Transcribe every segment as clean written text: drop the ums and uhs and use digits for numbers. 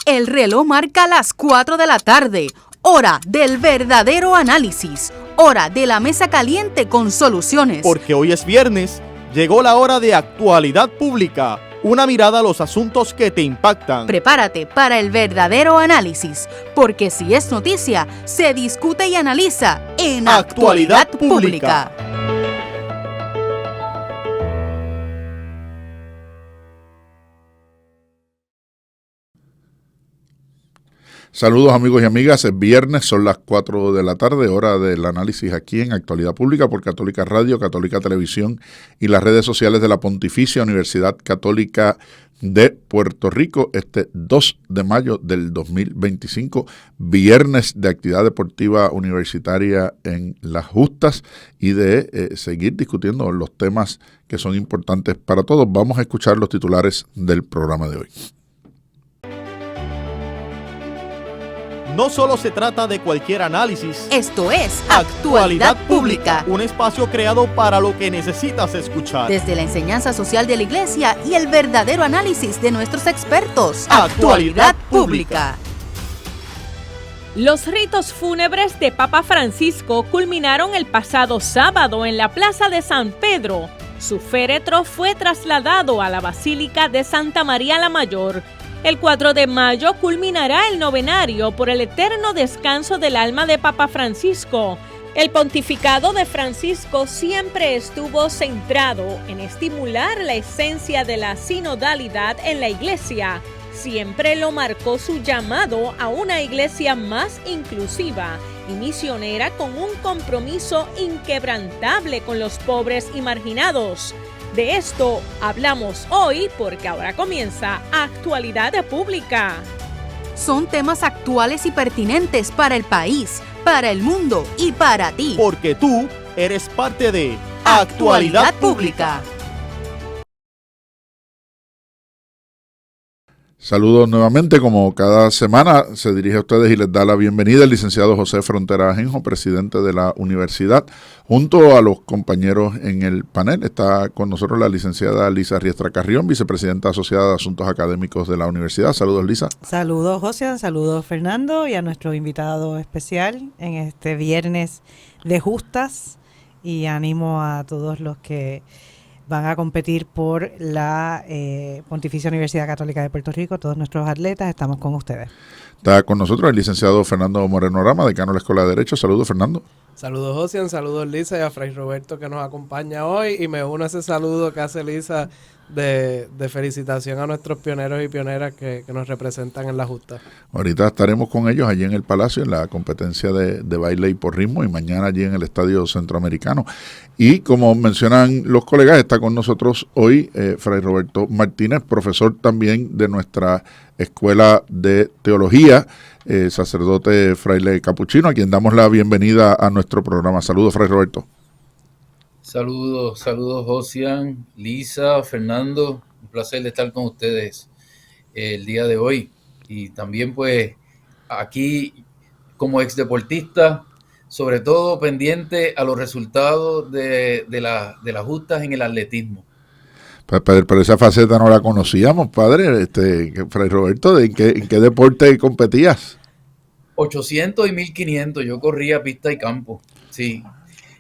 El reloj marca las 4 de la tarde, hora del verdadero análisis, hora de la mesa caliente con soluciones. Porque hoy es viernes, llegó la hora de Actualidad Pública, una mirada a los asuntos que te impactan. Prepárate para el verdadero análisis, porque si es noticia, se discute y analiza en Actualidad Pública. Saludos amigos y amigas, es viernes, son las 4 de la tarde, hora del análisis aquí en Actualidad Pública por Católica Radio, Católica Televisión y las redes sociales de la Pontificia Universidad Católica de Puerto Rico. Este 2 de mayo del 2025, viernes de actividad deportiva universitaria en Las Justas y de seguir discutiendo los temas que son importantes para todos. Vamos a escuchar los titulares del programa de hoy. No solo se trata de cualquier análisis. Esto es Actualidad Pública, un espacio creado para lo que necesitas escuchar. Desde la enseñanza social de la Iglesia y el verdadero análisis de nuestros expertos. Actualidad Pública. Los ritos fúnebres de Papa Francisco culminaron el pasado sábado en la Plaza de San Pedro. Su féretro fue trasladado a la Basílica de Santa María la Mayor. El 4 de mayo culminará el novenario por el eterno descanso del alma de Papa Francisco. El pontificado de Francisco siempre estuvo centrado en estimular la esencia de la sinodalidad en la Iglesia. Siempre lo marcó su llamado a una Iglesia más inclusiva y misionera con un compromiso inquebrantable con los pobres y marginados. De esto hablamos hoy porque ahora comienza Actualidad Pública. Son temas actuales y pertinentes para el país, para el mundo y para ti. Porque tú eres parte de Actualidad Pública. Saludos nuevamente, como cada semana se dirige a ustedes y les da la bienvenida el licenciado José Frontera Ajenjo, presidente de la universidad. Junto a los compañeros en el panel está con nosotros la licenciada Lisa Riestra Carrión, vicepresidenta asociada de Asuntos Académicos de la universidad. Saludos, Lisa. Saludos, José, saludos, Fernando, y a nuestro invitado especial en este viernes de justas, y animo a todos los que van a competir por la Pontificia Universidad Católica de Puerto Rico. Todos nuestros atletas, estamos con ustedes. Está con nosotros el licenciado Fernando Moreno Rama, decano de la Escuela de Derecho. Saludos, Fernando. Saludos, Josian, saludos, Lisa, y a Fray Roberto que nos acompaña hoy, y me uno a ese saludo que hace Lisa de felicitación a nuestros pioneros y pioneras que nos representan en la justa. Ahorita estaremos con ellos allí en el Palacio en la competencia de baile y por ritmo, y mañana allí en el Estadio Centroamericano. Y como mencionan los colegas, está con nosotros hoy Fray Roberto Martínez, profesor también de nuestra Escuela de Teología, sacerdote fraile capuchino, a quien damos la bienvenida a nuestro programa. Saludos, Fray Roberto. Saludos, Josian, Lisa, Fernando, un placer de estar con ustedes el día de hoy. Y también pues aquí como exdeportista, sobre todo pendiente a los resultados de las justas en el atletismo. Pero esa faceta no la conocíamos, padre. Fray Roberto, ¿en qué deporte competías? 800 y 1500, yo corría pista y campo, sí.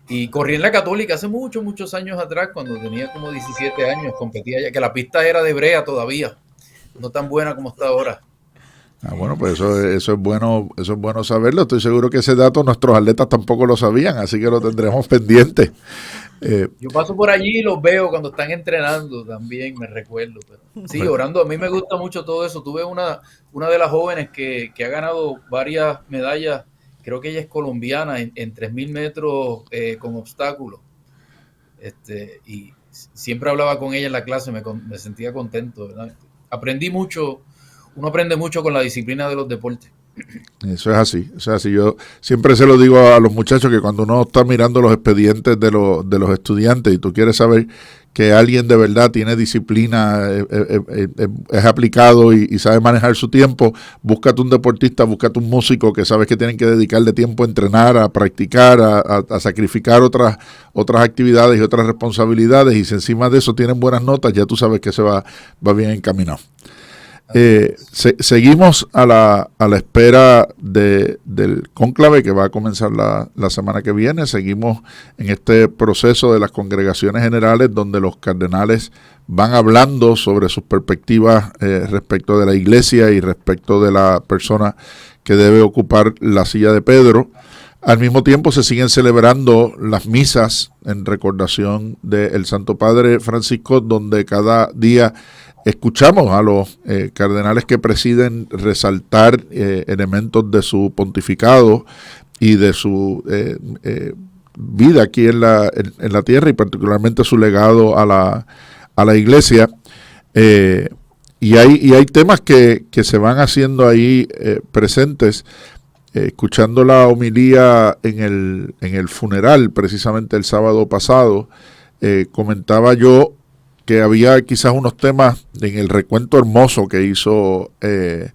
Y corrí en la Católica hace muchos años atrás, cuando tenía como 17 años, competía ya, que la pista era de brea todavía, no tan buena como está ahora. Bueno, pues eso es bueno saberlo. Estoy seguro que ese dato nuestros atletas tampoco lo sabían, así que lo tendremos pendiente. Yo paso por allí y los veo cuando están entrenando también, me recuerdo. Pero sí, orando, a mí me gusta mucho todo eso. Tuve una de las jóvenes que ha ganado varias medallas. Creo que ella es colombiana en 3.000 metros con obstáculos. Y siempre hablaba con ella en la clase, me sentía contento, ¿verdad? Aprendí mucho, uno aprende mucho con la disciplina de los deportes. Eso es así. Yo siempre se lo digo a los muchachos que cuando uno está mirando los expedientes de los estudiantes y tú quieres saber que alguien de verdad tiene disciplina, es aplicado y sabe manejar su tiempo, búscate un deportista, búscate un músico que sabes que tienen que dedicarle tiempo a entrenar, a practicar, a sacrificar otras actividades y otras responsabilidades, y si encima de eso tienen buenas notas, ya tú sabes que se va bien encaminado. Seguimos a la espera del cónclave que va a comenzar la semana que viene. Seguimos en este proceso de las congregaciones generales donde los cardenales van hablando sobre sus perspectivas respecto de la iglesia y respecto de la persona que debe ocupar la silla de Pedro. Al mismo tiempo se siguen celebrando las misas en recordación del Santo Padre Francisco, donde cada día escuchamos a los cardenales que presiden resaltar elementos de su pontificado y de su vida aquí en la tierra, y particularmente su legado a la iglesia. Y hay temas que se van haciendo ahí presentes. Escuchando la homilía en el funeral, precisamente el sábado pasado, comentaba yo que había quizás unos temas en el recuento hermoso que hizo el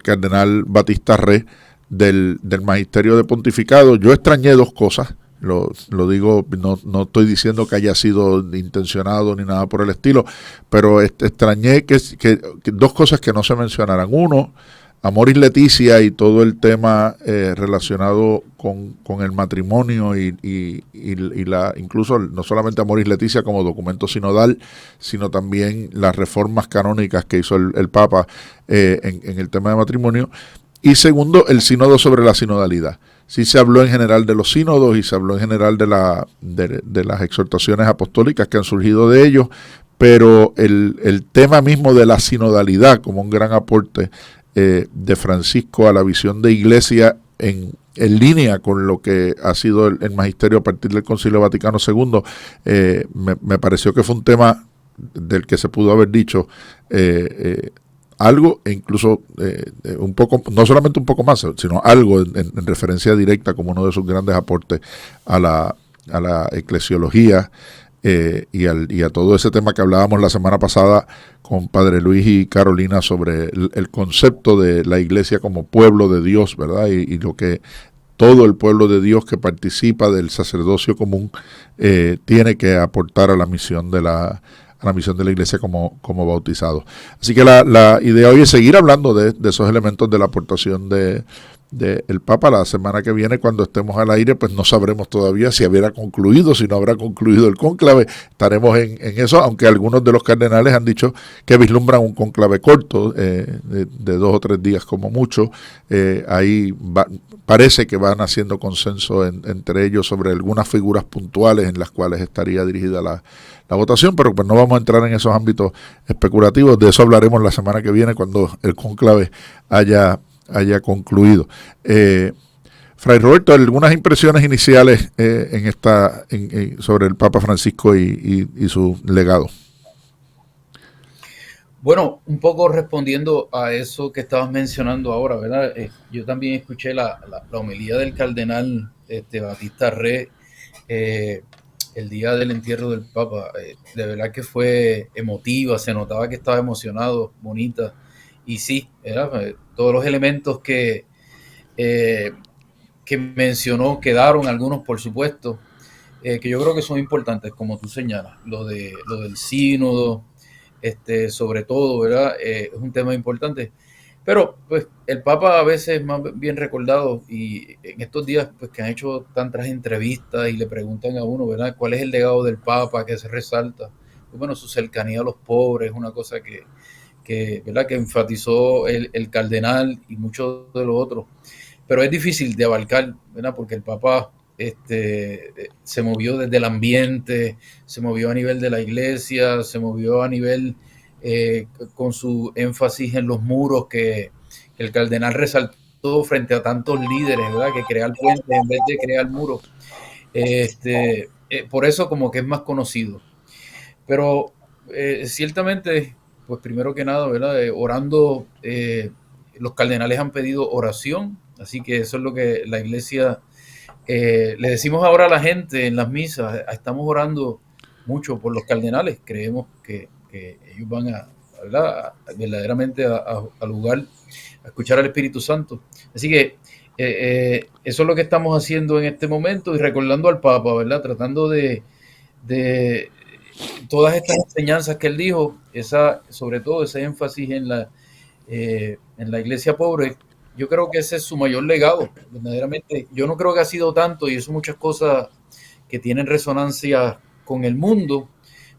cardenal Batista Re del magisterio de pontificado. Yo extrañé dos cosas, lo digo, no estoy diciendo que haya sido intencionado ni nada por el estilo, pero extrañé que dos cosas que no se mencionaran. Uno, Amoris Laetitia y todo el tema relacionado con el matrimonio y incluso no solamente Amoris Laetitia como documento sinodal, sino también las reformas canónicas que hizo el Papa en el tema de matrimonio. Y segundo, el sínodo sobre la sinodalidad. Sí se habló en general de los sínodos y se habló en general de las exhortaciones apostólicas que han surgido de ellos, pero el tema mismo de la sinodalidad como un gran aporte de Francisco a la visión de iglesia en línea con lo que ha sido el magisterio a partir del Concilio Vaticano II, me pareció que fue un tema del que se pudo haber dicho algo, e incluso un poco, no solamente un poco más, sino algo en referencia directa como uno de sus grandes aportes a la eclesiología y a todo ese tema que hablábamos la semana pasada con Padre Luis y Carolina sobre el concepto de la iglesia como pueblo de Dios, ¿verdad? Y lo que todo el pueblo de Dios que participa del sacerdocio común tiene que aportar a la misión de la iglesia como bautizados. Así que la idea hoy es seguir hablando de esos elementos de la aportación del Papa. La semana que viene, cuando estemos al aire, pues no sabremos todavía si habrá concluido, si no habrá concluido el cónclave. Estaremos en eso, aunque algunos de los cardenales han dicho que vislumbran un cónclave corto, de 2 o 3 días como mucho. Ahí parece que van haciendo consenso entre ellos sobre algunas figuras puntuales en las cuales estaría dirigida la votación, pero pues no vamos a entrar en esos ámbitos especulativos. De eso hablaremos la semana que viene cuando el cónclave haya concluido. Fray Roberto, algunas impresiones iniciales sobre el Papa Francisco y su legado. Bueno, un poco respondiendo a eso que estabas mencionando ahora, ¿verdad? Yo también escuché la homilía del cardenal Batista Re el día del entierro del Papa. De verdad que fue emotiva, se notaba que estaba emocionado, bonita, y sí, todos los elementos que mencionó quedaron, algunos por supuesto, que yo creo que son importantes, como tú señalas, lo del sínodo, sobre todo, ¿verdad? Es un tema importante, pero pues el Papa a veces más bien recordado, y en estos días pues que han hecho tantas entrevistas y le preguntan a uno, ¿verdad?, ¿cuál es el legado del Papa que se resalta? Pues, bueno, su cercanía a los pobres es una cosa que ¿verdad?, que enfatizó el cardenal y muchos de los otros, pero es difícil de abarcar, ¿verdad?, porque el Papa se movió desde el ambiente, se movió a nivel de la iglesia, se movió a nivel con su énfasis en los muros que el cardenal resaltó frente a tantos líderes, ¿verdad?, que crear puentes en vez de crear muros. Por eso como que es más conocido. Pero ciertamente, pues primero que nada, ¿verdad?, orando, los cardenales han pedido oración, así que eso es lo que la iglesia le decimos ahora a la gente en las misas. Estamos orando mucho por los cardenales, creemos que ellos van ¿verdad?, verdaderamente al lugar, a escuchar al Espíritu Santo. Así que eso es lo que estamos haciendo en este momento, y recordando al Papa, ¿verdad?, tratando de todas estas enseñanzas que él dijo, sobre todo ese énfasis en en la iglesia pobre. Yo creo que ese es su mayor legado, verdaderamente. Yo no creo que ha sido tanto, y eso muchas cosas que tienen resonancia con el mundo,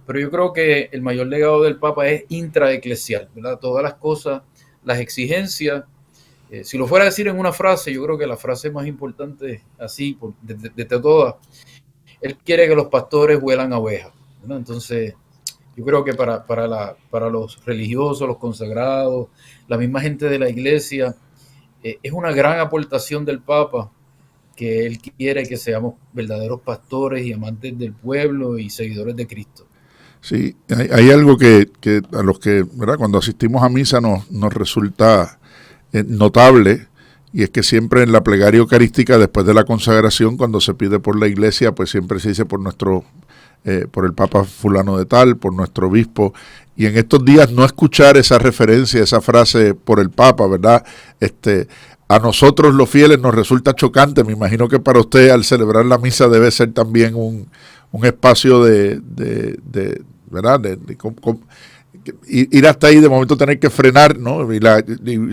pero yo creo que el mayor legado del Papa es intraeclesial, ¿verdad? Todas las cosas, las exigencias. Si lo fuera a decir en una frase, yo creo que la frase más importante, así, de todas, él quiere que los pastores huelan a ovejas, ¿no? Entonces, yo creo que para los religiosos, los consagrados, la misma gente de la iglesia, es una gran aportación del Papa que él quiere que seamos verdaderos pastores y amantes del pueblo y seguidores de Cristo. Sí, hay algo que a los que, ¿verdad?, cuando asistimos a misa nos resulta notable, y es que siempre en la plegaria eucarística, después de la consagración, cuando se pide por la iglesia, pues siempre se dice por el Papa fulano de tal, por nuestro obispo, y en estos días no escuchar esa referencia, esa frase por el Papa, ¿verdad? A nosotros los fieles nos resulta chocante. Me imagino que para usted, al celebrar la misa, debe ser también un espacio ¿verdad? Ir hasta ahí, de momento tener que frenar, ¿no? Y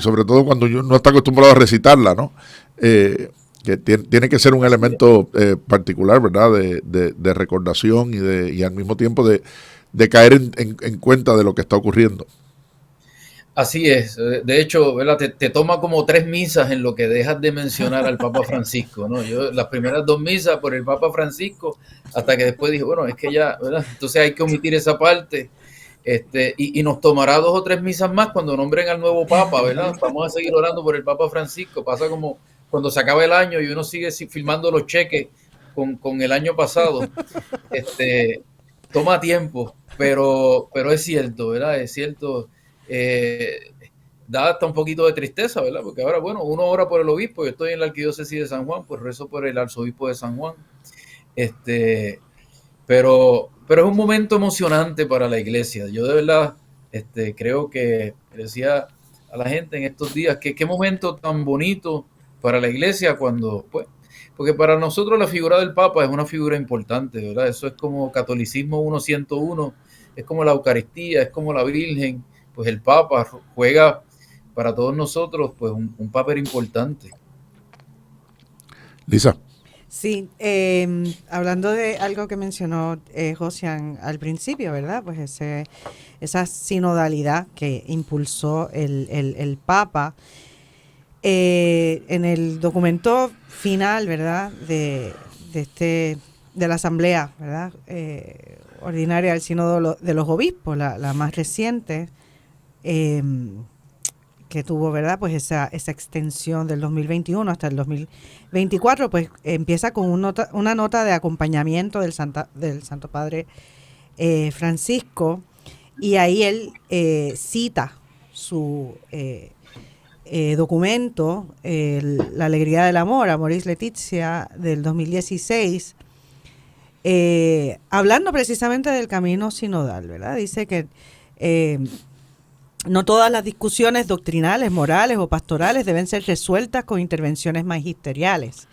sobre todo cuando uno no está acostumbrado a recitarla, ¿no? Que tiene que ser un elemento particular, ¿verdad? De recordación y al mismo tiempo de caer en cuenta de lo que está ocurriendo. Así es. De hecho, ¿verdad? Te toma como 3 misas en lo que dejas de mencionar al Papa Francisco, ¿no? Yo las primeras 2 misas por el Papa Francisco, hasta que después dije, bueno, es que ya, ¿verdad? Entonces hay que omitir esa parte. Y nos tomará 2 o 3 misas más cuando nombren al nuevo Papa, ¿verdad? Vamos a seguir orando por el Papa Francisco. Pasa como cuando se acaba el año y uno sigue firmando los cheques con el año pasado. Toma tiempo, pero es cierto, ¿verdad? Es cierto. Da hasta un poquito de tristeza, ¿verdad? Porque ahora, bueno, uno ora por el obispo. Yo estoy en la arquidiócesis de San Juan, pues rezo por el arzobispo de San Juan. Pero es un momento emocionante para la iglesia. Yo de verdad creo que decía a la gente en estos días que qué momento tan bonito para la iglesia cuando, pues, porque para nosotros la figura del Papa es una figura importante, ¿verdad? Eso es como Catolicismo 1.101, es como la Eucaristía, es como la Virgen. Pues el Papa juega para todos nosotros pues un papel importante. Lisa. Sí, hablando de algo que mencionó Josian al principio, ¿verdad? Pues esa sinodalidad que impulsó el Papa en el documento final, ¿verdad? De la Asamblea, ¿verdad? Ordinaria del Sínodo de los Obispos, la más reciente, que tuvo, ¿verdad?, pues esa extensión del 2021 hasta el 2024, pues empieza con una nota de acompañamiento del Santo Padre Francisco, y ahí él cita su documento, La Alegría del Amor, Amoris Laetitia, del 2016, hablando precisamente del camino sinodal, ¿verdad? Dice que no todas las discusiones doctrinales, morales o pastorales deben ser resueltas con intervenciones magisteriales.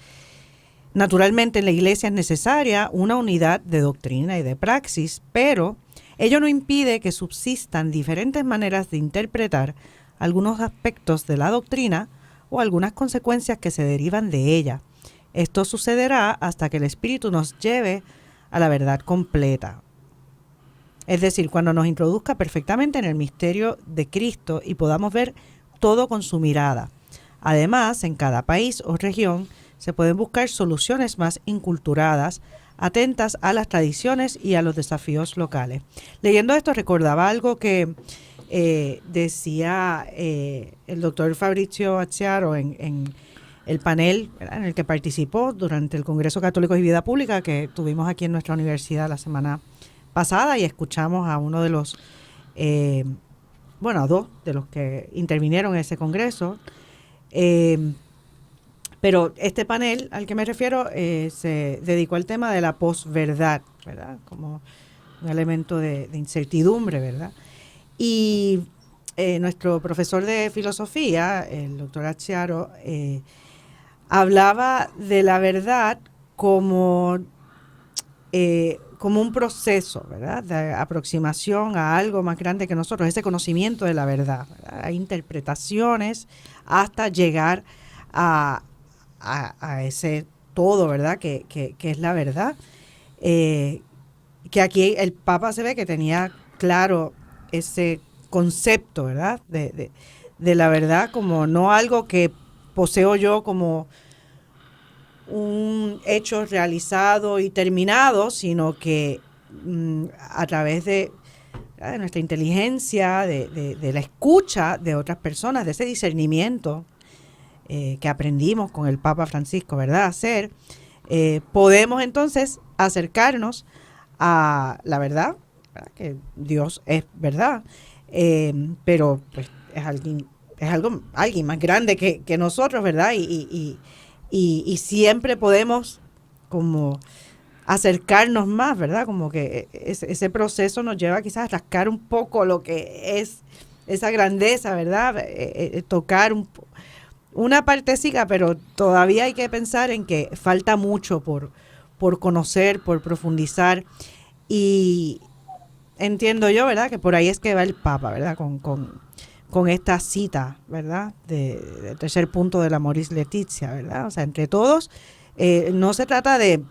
Naturalmente, en la Iglesia es necesaria una unidad de doctrina y de praxis, pero ello no impide que subsistan diferentes maneras de interpretar algunos aspectos de la doctrina o algunas consecuencias que se derivan de ella. Esto sucederá hasta que el Espíritu nos lleve a la verdad completa. Es decir, cuando nos introduzca perfectamente en el misterio de Cristo y podamos ver todo con su mirada. Además, en cada país o región se pueden buscar soluciones más inculturadas, atentas a las tradiciones y a los desafíos locales. Leyendo esto recordaba algo que decía el doctor Fabrizio Acciaro en el panel, ¿verdad?, en el que participó durante el Congreso Católico y Vida Pública que tuvimos aquí en nuestra universidad la semana pasada, y escuchamos a uno de los, a 2 de los que intervinieron en ese congreso. Pero este panel al que me refiero se dedicó al tema de la posverdad, ¿verdad?, como un elemento de incertidumbre, ¿verdad? Y nuestro profesor de filosofía, el doctor Acciaro, hablaba de la verdad como como un proceso, ¿verdad?, de aproximación a algo más grande que nosotros, ese conocimiento de la verdad, ¿verdad? Hay interpretaciones hasta llegar a ese todo, ¿verdad?, que es la verdad. Que aquí el Papa se ve que tenía claro ese concepto, ¿verdad?, de la verdad como no algo que poseo yo como un hecho realizado y terminado, sino que a través de nuestra inteligencia, de la escucha de otras personas, de ese discernimiento que aprendimos con el Papa Francisco, ¿verdad?, a hacer, podemos entonces acercarnos a la verdad, ¿verdad?, que Dios es verdad, pero pues es alguien más grande que nosotros, ¿verdad? Y siempre podemos como acercarnos más, ¿verdad? Como que ese proceso nos lleva quizás a rascar un poco lo que es esa grandeza, ¿verdad? Tocar una partecita, pero todavía hay que pensar en que falta mucho por conocer, por profundizar, y entiendo yo, ¿verdad?, que por ahí es que va el Papa, ¿verdad?, con esta cita, ¿verdad?, del tercer punto de la Amoris Laetitia, ¿verdad? O sea, entre todos, no se trata de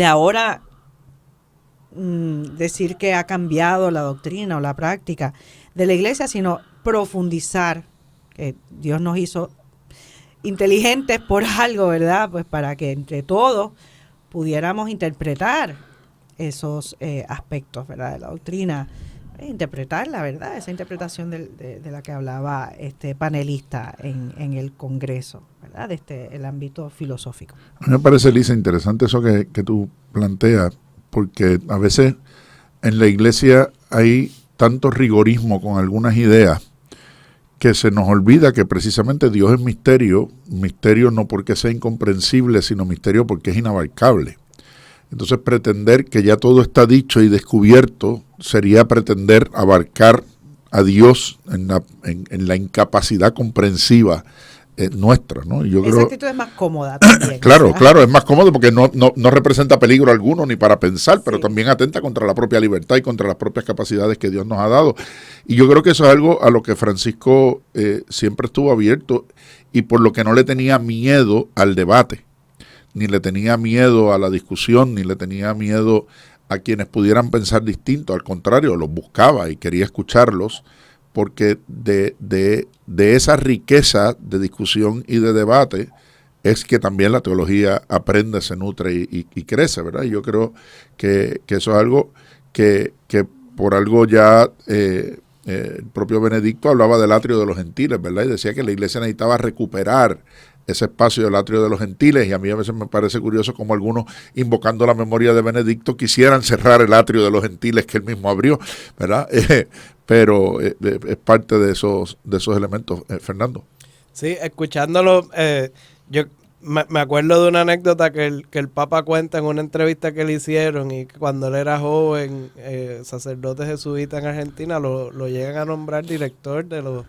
ahora decir que ha cambiado la doctrina o la práctica de la Iglesia, sino profundizar, que Dios nos hizo inteligentes por algo, ¿verdad?, pues para que entre todos pudiéramos interpretar esos aspectos, ¿verdad?, de la doctrina, interpretar la verdad, esa interpretación de la que hablaba este panelista en el Congreso, ¿verdad?, de el ámbito filosófico. A mí me parece, Lisa, interesante eso que tú planteas, porque a veces en la Iglesia hay tanto rigorismo con algunas ideas que se nos olvida que precisamente Dios es misterio no porque sea incomprensible, sino misterio porque es inabarcable. Entonces pretender que ya todo está dicho y descubierto sería pretender abarcar a Dios en la incapacidad comprensiva nuestra, ¿no? Y yo esa creo, actitud es más cómoda también. Claro, es más cómodo porque no representa peligro alguno ni para pensar, pero también atenta contra la propia libertad y contra las propias capacidades que Dios nos ha dado. Y yo creo que eso es algo a lo que Francisco siempre estuvo abierto y por lo que no le tenía miedo al debate, ni le tenía miedo a la discusión, ni le tenía miedo a quienes pudieran pensar distinto. Al contrario, los buscaba y quería escucharlos, porque de esa riqueza de discusión y de debate es que también la teología aprende, se nutre y crece, ¿verdad? Y yo creo que eso es algo que por algo ya el propio Benedicto hablaba del atrio de los gentiles, ¿verdad? Y decía que la Iglesia necesitaba recuperar ese espacio del atrio de los gentiles, y a mí a veces me parece curioso como algunos, invocando la memoria de Benedicto, quisieran cerrar el atrio de los gentiles que él mismo abrió, ¿verdad? Pero es parte de esos elementos, Fernando. Sí, escuchándolo, yo me acuerdo de una anécdota que el Papa cuenta en una entrevista que le hicieron, y que cuando él era joven, sacerdote jesuita en Argentina, lo llegan a nombrar director de los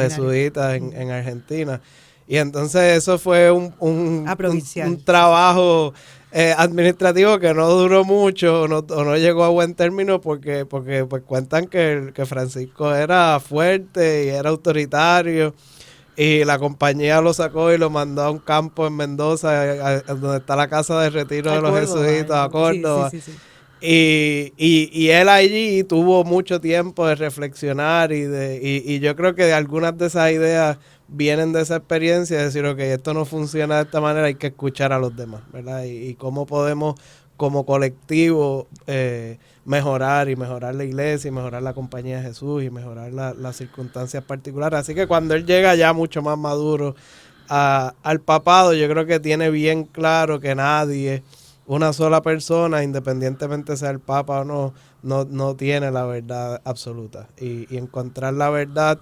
jesuitas en Argentina. Y entonces eso fue un trabajo administrativo que no duró mucho o no llegó a buen término porque pues cuentan que Francisco era fuerte y era autoritario, y la compañía lo sacó y lo mandó a un campo en Mendoza, donde está la casa de retiro de los jesuitas, a Córdoba. Sí. Y él allí tuvo mucho tiempo de reflexionar y yo creo que algunas de esas ideas vienen de esa experiencia, de decir, ok, esto no funciona de esta manera, hay que escuchar a los demás, ¿verdad? Y cómo podemos como colectivo mejorar la iglesia y mejorar la compañía de Jesús y mejorar las circunstancias particulares. Así que cuando él llega ya mucho más maduro al papado, yo creo que tiene bien claro que nadie, una sola persona, independientemente sea el papa o no tiene la verdad absoluta. Y encontrar la verdad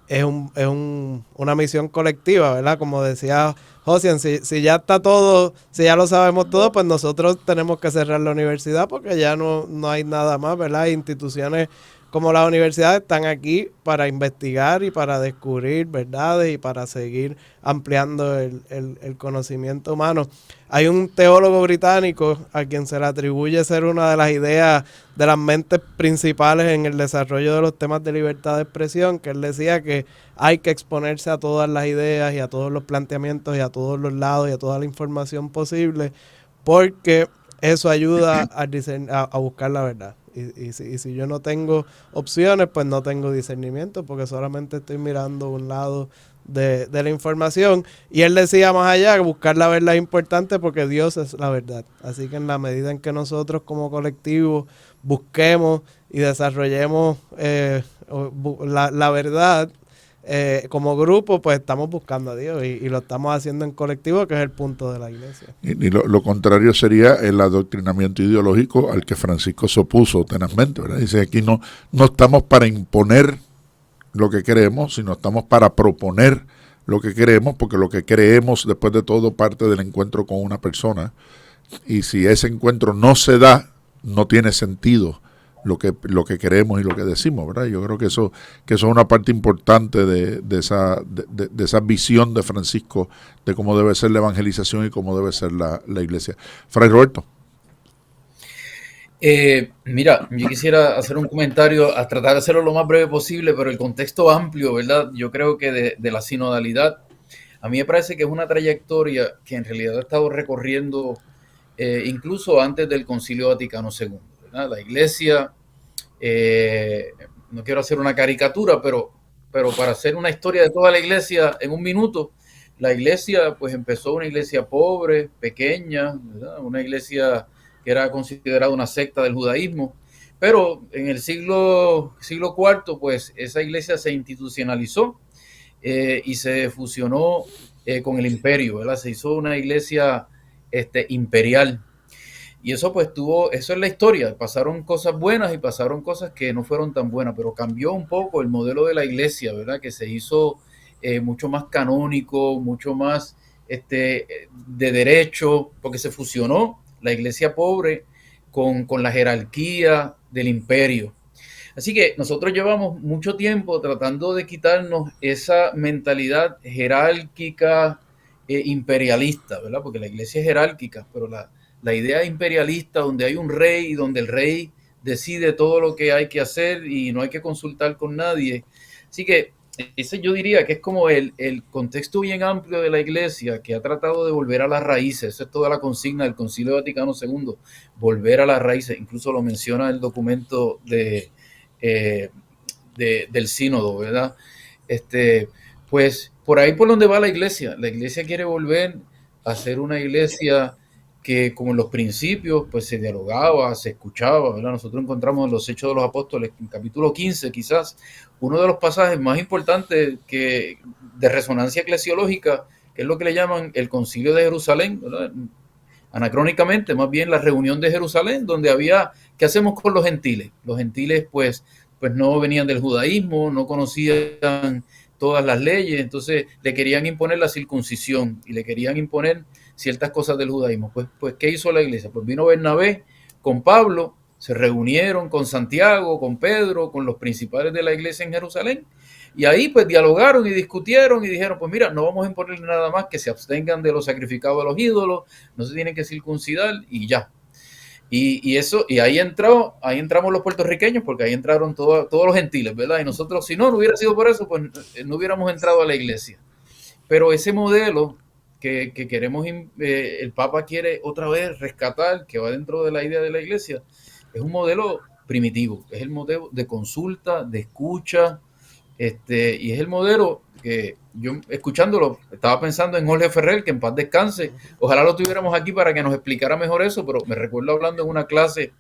es una misión colectiva, ¿verdad? Como decía Josian, si ya está todo, si ya lo sabemos todo, pues nosotros tenemos que cerrar la universidad porque ya no hay nada más, ¿verdad? Hay instituciones como las universidades están aquí para investigar y para descubrir verdades y para seguir ampliando el conocimiento humano. Hay un teólogo británico a quien se le atribuye ser una de las ideas de las mentes principales en el desarrollo de los temas de libertad de expresión, que él decía que hay que exponerse a todas las ideas y a todos los planteamientos y a todos los lados y a toda la información posible, porque eso ayuda a buscar la verdad. Y si yo no tengo opciones, pues no tengo discernimiento, porque solamente estoy mirando un lado de la información. Y él decía más allá que buscar la verdad es importante porque Dios es la verdad. Así que en la medida en que nosotros como colectivo busquemos y desarrollemos la verdad, como grupo, pues estamos buscando a Dios y lo estamos haciendo en colectivo, que es el punto de la iglesia. Y lo contrario sería el adoctrinamiento ideológico al que Francisco se opuso tenazmente, ¿verdad? Dice, aquí no estamos para imponer lo que queremos, sino estamos para proponer lo que queremos, porque lo que creemos, después de todo, parte del encuentro con una persona, y si ese encuentro no se da, no tiene sentido lo que queremos y lo que decimos, ¿verdad? Yo creo que eso es una parte importante de esa visión de Francisco de cómo debe ser la evangelización y cómo debe ser la iglesia. Fray Roberto. Mira, yo quisiera hacer un comentario, a tratar de hacerlo lo más breve posible, pero el contexto amplio, ¿verdad? Yo creo que de la sinodalidad, a mí me parece que es una trayectoria que en realidad ha estado recorriendo incluso antes del Concilio Vaticano II. La iglesia, no quiero hacer una caricatura, pero para hacer una historia de toda la iglesia en un minuto, la iglesia pues empezó una iglesia pobre, pequeña, ¿verdad? Una iglesia que era considerada una secta del judaísmo, pero en el siglo IV pues esa iglesia se institucionalizó y se fusionó con el imperio, ¿verdad? Se hizo una iglesia imperial. Y eso pues eso es la historia, pasaron cosas buenas y pasaron cosas que no fueron tan buenas, pero cambió un poco el modelo de la iglesia, ¿verdad? Que se hizo mucho más canónico, mucho más de derecho, porque se fusionó la iglesia pobre con la jerarquía del imperio. Así que nosotros llevamos mucho tiempo tratando de quitarnos esa mentalidad jerárquica imperialista, ¿verdad? Porque la iglesia es jerárquica, pero la idea imperialista donde hay un rey y donde el rey decide todo lo que hay que hacer y no hay que consultar con nadie. Así que ese yo diría que es como el contexto bien amplio de la iglesia que ha tratado de volver a las raíces. Esa es toda la consigna del Concilio Vaticano II, volver a las raíces. Incluso lo menciona el documento del sínodo, ¿verdad? Pues por ahí por donde va la iglesia. La iglesia quiere volver a ser una iglesia que como en los principios pues se dialogaba, se escuchaba, ¿verdad? Nosotros encontramos en los Hechos de los Apóstoles, en capítulo 15 quizás, uno de los pasajes más importantes de resonancia eclesiológica, que es lo que le llaman el Concilio de Jerusalén, ¿verdad? Anacrónicamente, más bien la reunión de Jerusalén, donde había, ¿qué hacemos con los gentiles? Los gentiles pues no venían del judaísmo, no conocían todas las leyes, entonces le querían imponer la circuncisión y le querían imponer ciertas cosas del judaísmo. Pues ¿qué hizo la iglesia? Pues vino Bernabé con Pablo, se reunieron con Santiago, con Pedro, con los principales de la iglesia en Jerusalén, y ahí pues dialogaron y discutieron y dijeron, pues mira, no vamos a imponerle nada más, que se abstengan de los sacrificados a los ídolos, no se tienen que circuncidar y ya. Y ahí entramos los puertorriqueños, porque ahí entraron todos los gentiles, ¿verdad? Y nosotros, si no hubiera sido por eso, pues no hubiéramos entrado a la iglesia. Pero ese modelo que queremos, el Papa quiere otra vez rescatar, que va dentro de la idea de la iglesia, es un modelo primitivo, es el modelo de consulta, de escucha, y es el modelo que yo, escuchándolo, estaba pensando en Jorge Ferrer, que en paz descanse, ojalá lo tuviéramos aquí para que nos explicara mejor eso, pero me recuerdo hablando en una clase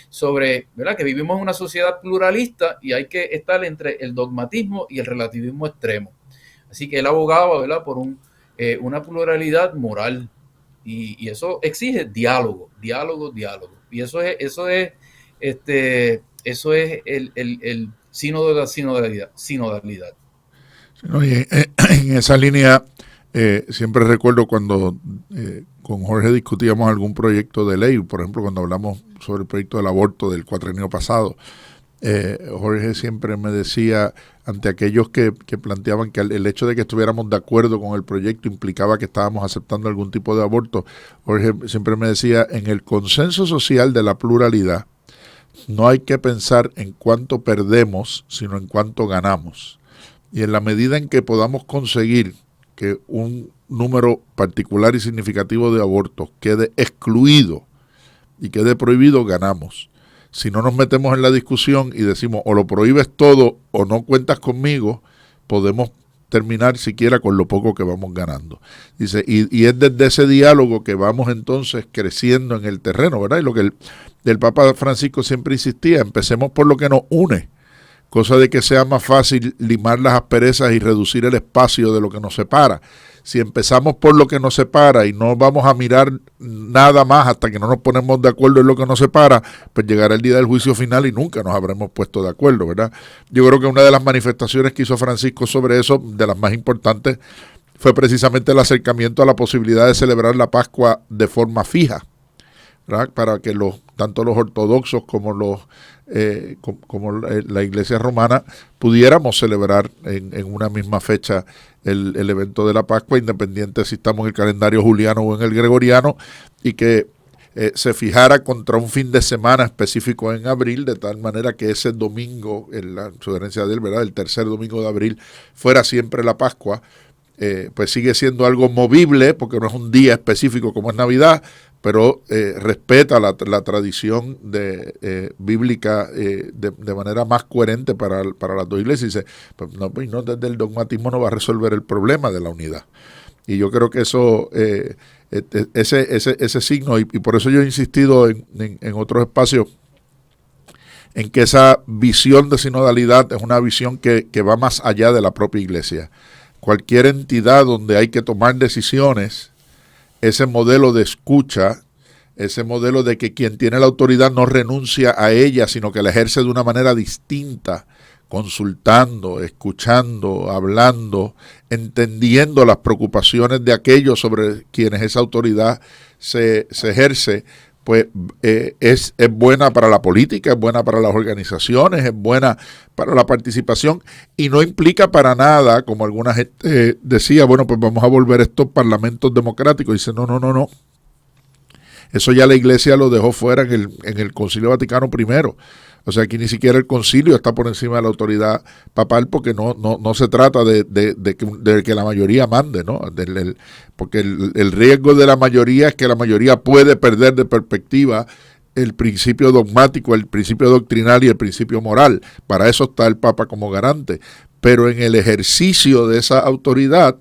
sobre, ¿verdad?, que vivimos en una sociedad pluralista y hay que estar entre el dogmatismo y el relativismo extremo. Así que él abogaba, ¿verdad?, por una pluralidad moral, y eso exige diálogo. Y eso es el sínodo de la sinodalidad. No, y en esa línea siempre recuerdo cuando con Jorge discutíamos algún proyecto de ley, por ejemplo cuando hablamos sobre el proyecto del aborto del cuatrienio pasado, Jorge siempre me decía, ante aquellos que planteaban que el hecho de que estuviéramos de acuerdo con el proyecto implicaba que estábamos aceptando algún tipo de aborto, Jorge siempre me decía, en el consenso social de la pluralidad, no hay que pensar en cuánto perdemos, sino en cuánto ganamos. Y en la medida en que podamos conseguir que un número particular y significativo de abortos quede excluido y quede prohibido, ganamos. Si no nos metemos en la discusión y decimos o lo prohíbes todo o no cuentas conmigo, podemos terminar siquiera con lo poco que vamos ganando. Dice, y es desde ese diálogo que vamos entonces creciendo en el terreno, ¿verdad? Y lo que el Papa Francisco siempre insistía, empecemos por lo que nos une, cosa de que sea más fácil limar las asperezas y reducir el espacio de lo que nos separa. Si empezamos por lo que nos separa y no vamos a mirar nada más hasta que no nos ponemos de acuerdo en lo que nos separa, pues llegará el día del juicio final y nunca nos habremos puesto de acuerdo, ¿verdad? Yo creo que una de las manifestaciones que hizo Francisco sobre eso, de las más importantes, fue precisamente el acercamiento a la posibilidad de celebrar la Pascua de forma fija, ¿verdad? Para que tanto los ortodoxos como la Iglesia romana pudiéramos celebrar en una misma fecha el evento de la Pascua, independiente si estamos en el calendario juliano o en el gregoriano, y que se fijara contra un fin de semana específico en abril, de tal manera que ese domingo, en la sugerencia de él, ¿verdad?, el tercer domingo de abril, fuera siempre la Pascua. Pues sigue siendo algo movible, porque no es un día específico como es Navidad, pero respeta la tradición bíblica de manera más coherente para las dos iglesias. Y dice, pues no, desde el dogmatismo no va a resolver el problema de la unidad. Y yo creo que eso, ese signo, y por eso yo he insistido en otros espacios, en que esa visión de sinodalidad es una visión que va más allá de la propia iglesia. Cualquier entidad donde hay que tomar decisiones, ese modelo de escucha, ese modelo de que quien tiene la autoridad no renuncia a ella, sino que la ejerce de una manera distinta, consultando, escuchando, hablando, entendiendo las preocupaciones de aquellos sobre quienes esa autoridad se ejerce, pues es buena para la política, es buena para las organizaciones, es buena para la participación, y no implica para nada, como alguna gente decía, bueno, pues vamos a volver estos parlamentos democráticos. Dice, no. Eso ya la Iglesia lo dejó fuera en el Concilio Vaticano I. O sea, aquí ni siquiera el concilio está por encima de la autoridad papal, porque no se trata de que la mayoría mande, ¿no? Porque el riesgo de la mayoría es que la mayoría puede perder de perspectiva el principio dogmático, el principio doctrinal y el principio moral. Para eso está el Papa como garante. Pero en el ejercicio de esa autoridad,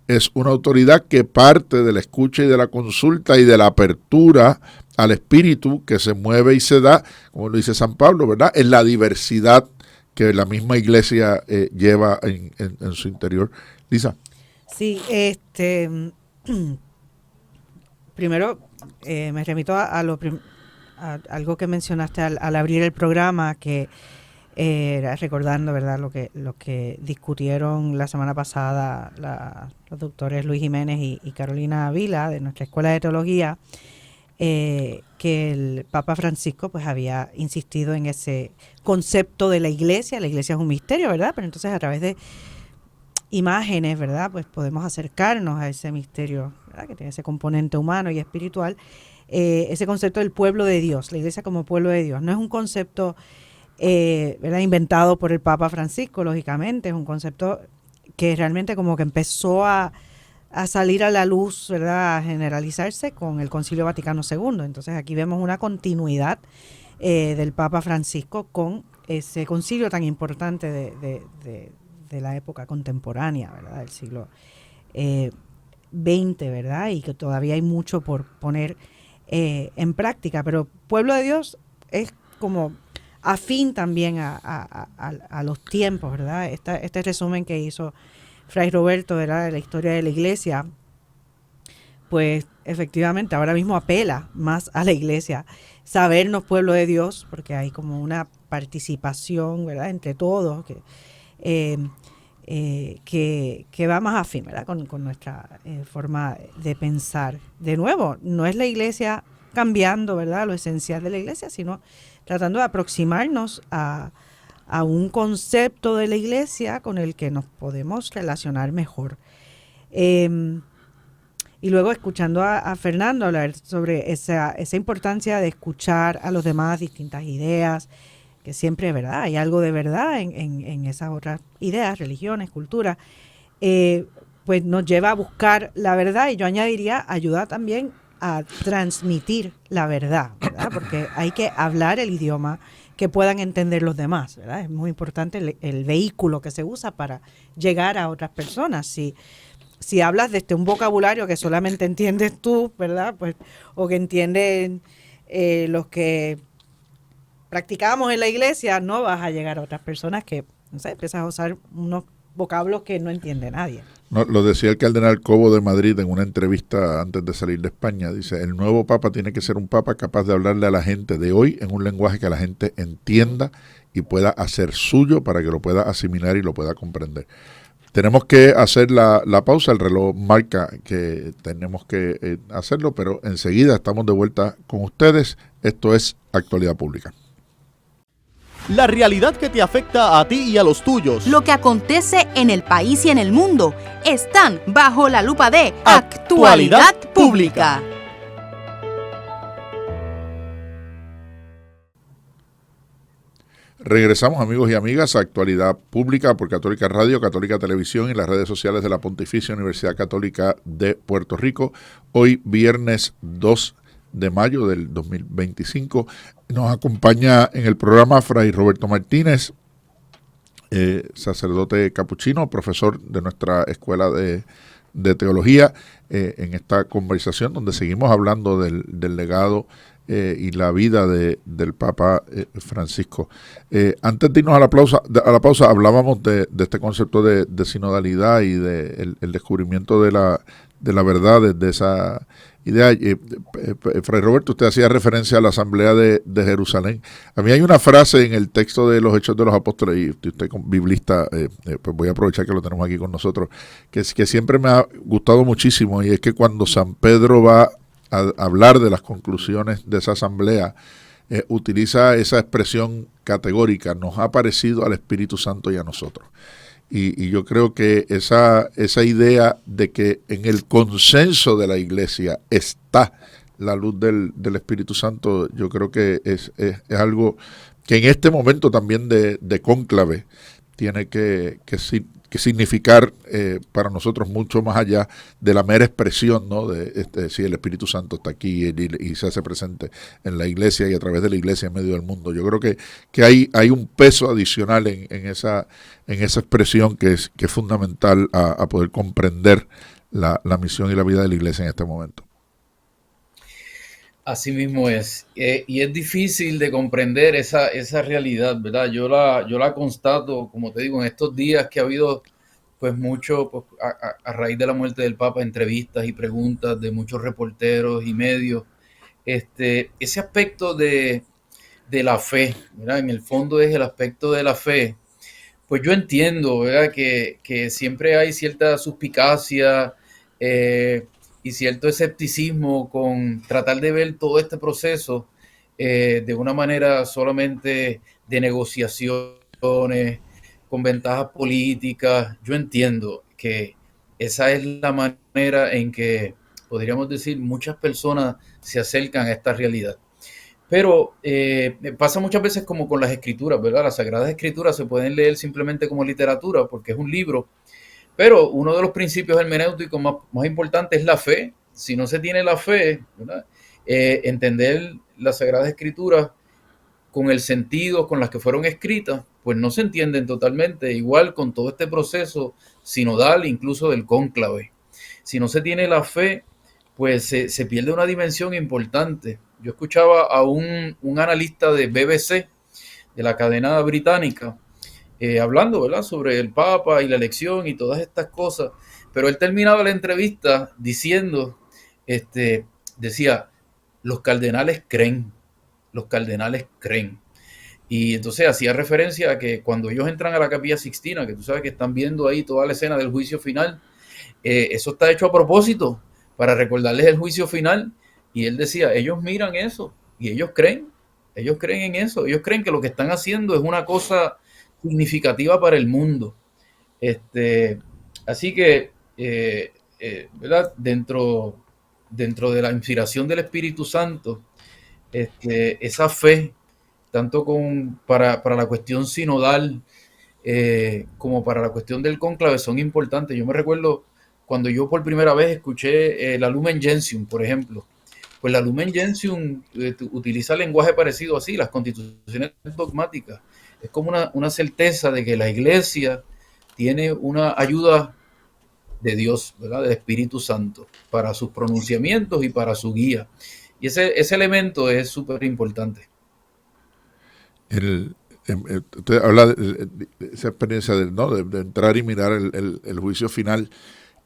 es una autoridad que parte de la escucha y de la consulta y de la apertura al espíritu, que se mueve y se da, como lo dice San Pablo, ¿verdad?, en la diversidad que la misma iglesia lleva en su interior. Lisa. Sí, primero me remito a algo que mencionaste al abrir el programa, que recordando, ¿verdad?, lo que discutieron la semana pasada los doctores Luis Jiménez y Carolina Vila de nuestra Escuela de Teología, que el Papa Francisco pues había insistido en ese concepto de la iglesia. La iglesia es un misterio, ¿verdad? Pero entonces a través de imágenes, ¿verdad?, pues podemos acercarnos a ese misterio, ¿verdad?, que tiene ese componente humano y espiritual, ese concepto del pueblo de Dios, la iglesia como pueblo de Dios. No es un concepto ¿verdad?, inventado por el Papa Francisco, lógicamente, es un concepto que realmente como que empezó a salir a la luz, ¿verdad?, a generalizarse con el Concilio Vaticano II. Entonces aquí vemos una continuidad del Papa Francisco con ese concilio tan importante de la época contemporánea, ¿verdad?, del siglo XX, ¿verdad?, y que todavía hay mucho por poner en práctica. Pero pueblo de Dios es como afín también a los tiempos, ¿verdad? Este resumen que hizo Fray Roberto, ¿verdad?, de la historia de la iglesia, pues efectivamente ahora mismo apela más a la iglesia sabernos pueblo de Dios, porque hay como una participación, ¿verdad?, entre todos que va más afín, ¿verdad?, con nuestra forma de pensar. De nuevo, no es la iglesia cambiando, ¿verdad?, lo esencial de la iglesia, sino tratando de aproximarnos a un concepto de la iglesia con el que nos podemos relacionar mejor. Y luego escuchando a Fernando hablar sobre esa importancia de escuchar a los demás, distintas ideas, que siempre, ¿verdad?, hay algo de verdad en esas otras ideas, religiones, culturas, pues nos lleva a buscar la verdad, y yo añadiría, ayuda también a transmitir la verdad, ¿verdad?, porque hay que hablar el idioma que puedan entender los demás, ¿verdad? Es muy importante el vehículo que se usa para llegar a otras personas. Si hablas desde un vocabulario que solamente entiendes tú, ¿verdad?, pues, o que entienden los que practicamos en la iglesia, no vas a llegar a otras personas que, no sé, empiezas a usar unos vocablos que no entiende nadie. No, lo decía el cardenal Cobo de Madrid en una entrevista antes de salir de España. Dice, el nuevo papa tiene que ser un papa capaz de hablarle a la gente de hoy en un lenguaje que la gente entienda y pueda hacer suyo para que lo pueda asimilar y lo pueda comprender. Tenemos que hacer la pausa, el reloj marca que tenemos que hacerlo, pero enseguida estamos de vuelta con ustedes. Esto es Actualidad Pública. La realidad que te afecta a ti y a los tuyos. Lo que acontece en el país y en el mundo están bajo la lupa de Actualidad Pública. Regresamos, amigos y amigas, a Actualidad Pública por Católica Radio, Católica Televisión y las redes sociales de la Pontificia Universidad Católica de Puerto Rico. Hoy, viernes 2 de mayo del 2025, nos acompaña en el programa Fray Roberto Martínez, sacerdote capuchino, profesor de nuestra escuela de teología, en esta conversación donde seguimos hablando del legado y la vida del Papa Francisco. Antes de irnos a la pausa hablábamos de este concepto de sinodalidad y de el descubrimiento de la verdad desde esa idea. Fray Roberto, usted hacía referencia a la Asamblea de Jerusalén. A mí hay una frase en el texto de los Hechos de los Apóstoles, y usted como biblista, pues voy a aprovechar que lo tenemos aquí con nosotros, que siempre me ha gustado muchísimo, y es que cuando San Pedro va a hablar de las conclusiones de esa asamblea, utiliza esa expresión categórica: nos ha parecido al Espíritu Santo y a nosotros. Y yo creo que esa idea de que en el consenso de la Iglesia está la luz del Espíritu Santo, yo creo que es algo que en este momento también de cónclave tiene que significar para nosotros mucho más allá de la mera expresión, ¿no?, de si el Espíritu Santo está aquí y se hace presente en la iglesia y a través de la iglesia en medio del mundo. Yo creo que hay un peso adicional en esa expresión que es fundamental a poder comprender la misión y la vida de la iglesia en este momento. Así mismo es, y es difícil de comprender esa realidad, ¿verdad? Yo la constato, como te digo, en estos días que ha habido pues mucho, pues, a raíz de la muerte del Papa, entrevistas y preguntas de muchos reporteros y medios, ese aspecto de la fe, ¿verdad? En el fondo es el aspecto de la fe. Pues yo entiendo, ¿verdad?, que siempre hay cierta suspicacia, y cierto escepticismo con tratar de ver todo este proceso de una manera solamente de negociaciones, con ventajas políticas. Yo entiendo que esa es la manera en que, podríamos decir, muchas personas se acercan a esta realidad. Pero pasa muchas veces como con las escrituras, ¿verdad? Las Sagradas Escrituras se pueden leer simplemente como literatura porque es un libro. Pero uno de los principios hermenéuticos más importantes es la fe. Si no se tiene la fe, ¿verdad?, entender las Sagradas Escrituras con el sentido con las que fueron escritas, pues no se entienden totalmente. Igual con todo este proceso sinodal, incluso del cónclave. Si no se tiene la fe, pues se pierde una dimensión importante. Yo escuchaba a un analista de BBC, de la cadena británica, hablando, ¿verdad?, sobre el Papa y la elección y todas estas cosas, pero él terminaba la entrevista diciendo, decía, los cardenales creen, y entonces hacía referencia a que cuando ellos entran a la Capilla Sixtina, que tú sabes que están viendo ahí toda la escena del juicio final, eso está hecho a propósito, para recordarles el juicio final, Y él decía, ellos miran eso y ellos creen en eso, ellos creen que lo que están haciendo es una cosa significativa para el mundo. Así que, ¿verdad? Dentro de la inspiración del Espíritu Santo, esa fe, tanto para la cuestión sinodal como para la cuestión del cónclave, son importantes. Yo me recuerdo cuando yo por primera vez escuché la Lumen Gentium, por ejemplo. Pues la Lumen Gentium utiliza lenguaje parecido así, las constituciones dogmáticas. Es como una certeza de que la Iglesia tiene una ayuda de Dios, ¿verdad? Del Espíritu Santo, para sus pronunciamientos y para su guía. Y ese elemento es súper importante. Usted habla de esa experiencia de entrar y mirar el juicio final,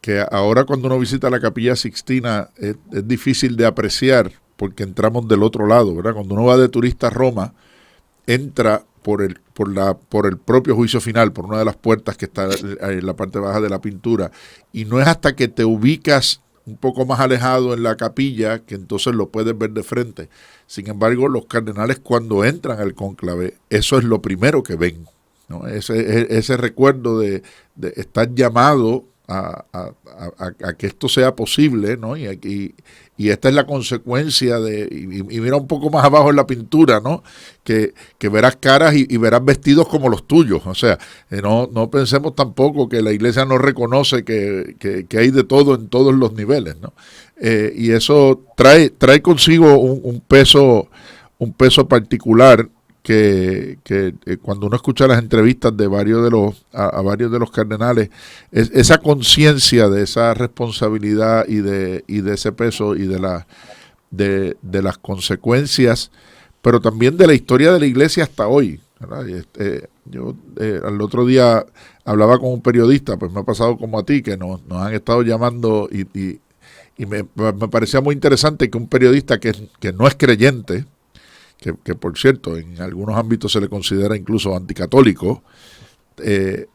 que ahora cuando uno visita la Capilla Sixtina es difícil de apreciar porque entramos del otro lado, ¿verdad? Cuando uno va de turista a Roma, entra por el propio juicio final, por una de las puertas que está en la parte baja de la pintura, y no es hasta que te ubicas un poco más alejado en la capilla que entonces lo puedes ver de frente. Sin embargo, los cardenales cuando entran al cónclave, eso es lo primero que ven, ¿no? Ese recuerdo de estar llamado a que esto sea posible, ¿no? Y esta es la consecuencia y mira un poco más abajo en la pintura, ¿no? Que verás caras y verás vestidos como los tuyos. O sea, no pensemos tampoco que la Iglesia no reconoce que hay de todo en todos los niveles, ¿no? Y eso trae consigo un peso particular que cuando uno escucha las entrevistas de varios de los cardenales, esa conciencia de esa responsabilidad y de ese peso y de las consecuencias, pero también de la historia de la Iglesia hasta hoy, ¿verdad? Yo al otro día hablaba con un periodista, pues me ha pasado como a ti, que nos han estado llamando y me parecía muy interesante que un periodista que no es creyente, que por cierto en algunos ámbitos se le considera incluso anticatólico,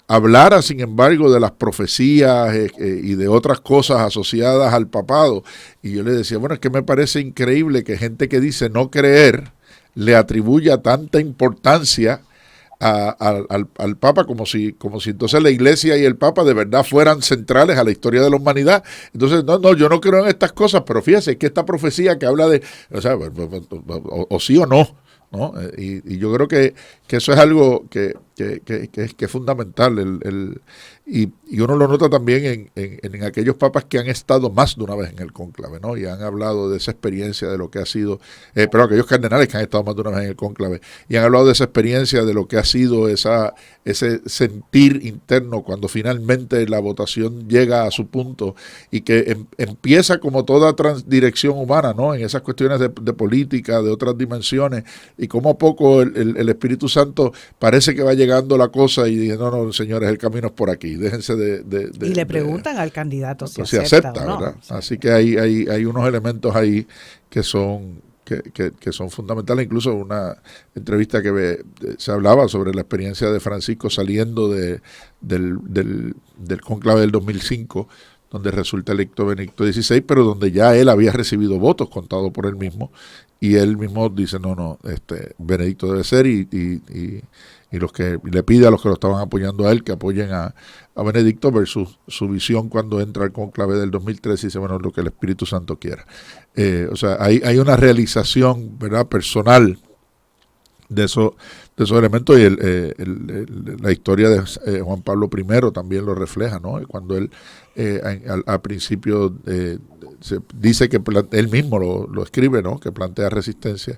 hablara sin embargo de las profecías y de otras cosas asociadas al papado. Y yo le decía, bueno, es que me parece increíble que gente que dice no creer le atribuya tanta importancia al Papa como si entonces la Iglesia y el Papa de verdad fueran centrales a la historia de la humanidad. Entonces, no, yo no creo en estas cosas, pero fíjese que esta profecía que habla de, o sea, o sí o no, ¿no? Y yo creo que eso es algo que es fundamental, y uno lo nota también en aquellos papas que han estado más de una vez en el cónclave, ¿no? Y han hablado de esa experiencia de lo que ha sido, pero aquellos cardenales que han estado más de una vez en el cónclave, y han hablado de esa experiencia de lo que ha sido ese sentir interno cuando finalmente la votación llega a su punto y que empieza como toda dirección humana, ¿no? En esas cuestiones de política, de otras dimensiones, y como a poco el Espíritu Santo parece que va llegando la cosa y dice, no, señores, el camino es por aquí, déjense y le preguntan al candidato si acepta, ¿no? ¿verdad? Así que hay unos elementos ahí que son fundamentales. Incluso una entrevista que se hablaba sobre la experiencia de Francisco saliendo del cónclave del 2005, donde resulta electo Benedicto XVI, pero donde ya él había recibido votos contados por él mismo, y él mismo dice, no, Benedicto debe ser, y los que le pide a los que lo estaban apoyando a él que apoyen a Benedicto, versus su visión cuando entra al cónclave del 2013 y dice, bueno, lo que el Espíritu Santo quiera. O sea, hay una realización, ¿verdad?, personal de esos elementos, y la historia de Juan Pablo I también lo refleja, ¿no? Cuando él al principio se dice que él mismo lo escribe, ¿no?, que plantea resistencia,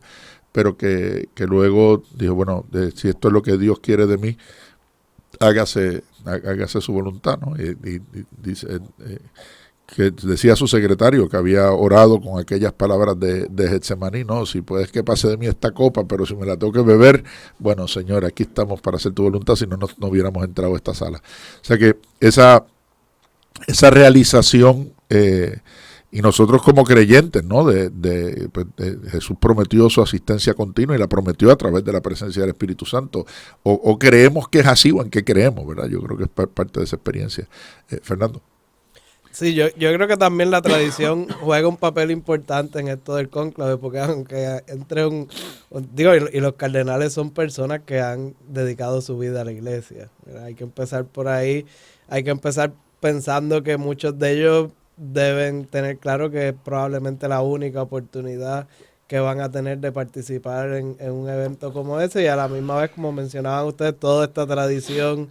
pero que luego dijo, bueno, si esto es lo que Dios quiere de mí, hágase su voluntad, ¿no? Y dice que decía a su secretario que había orado con aquellas palabras de Getsemaní, no, si puedes que pase de mí esta copa, pero si me la tengo que beber, bueno, Señor, aquí estamos para hacer tu voluntad, si no hubiéramos entrado a esta sala. O sea que esa realización, y nosotros como creyentes, ¿no? Pues Jesús prometió su asistencia continua y la prometió a través de la presencia del Espíritu Santo. O creemos que es así, o en qué creemos, ¿verdad? Yo creo que es parte de esa experiencia. Fernando. Sí, yo creo que también la tradición juega un papel importante en esto del cónclave, porque aunque entre y los cardenales son personas que han dedicado su vida a la iglesia, ¿verdad? Hay que empezar por ahí, hay que empezar pensando que muchos de ellos deben tener claro que es probablemente la única oportunidad que van a tener de participar en un evento como ese, y a la misma vez, como mencionaban ustedes, toda esta tradición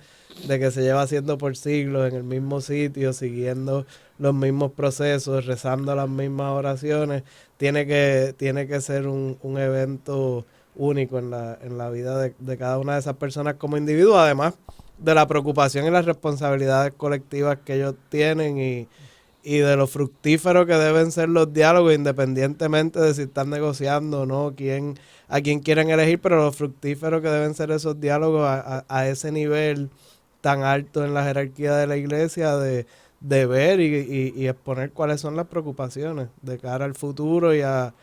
de que se lleva haciendo por siglos en el mismo sitio, siguiendo los mismos procesos, rezando las mismas oraciones, tiene que ser un evento único en la vida de cada una de esas personas como individuo, además de la preocupación y las responsabilidades colectivas que ellos tienen y de lo fructífero que deben ser los diálogos, independientemente de si están negociando o no, a quién quieren elegir, pero lo fructífero que deben ser esos diálogos a ese nivel tan alto en la jerarquía de la iglesia, de ver y exponer cuáles son las preocupaciones de cara al futuro y a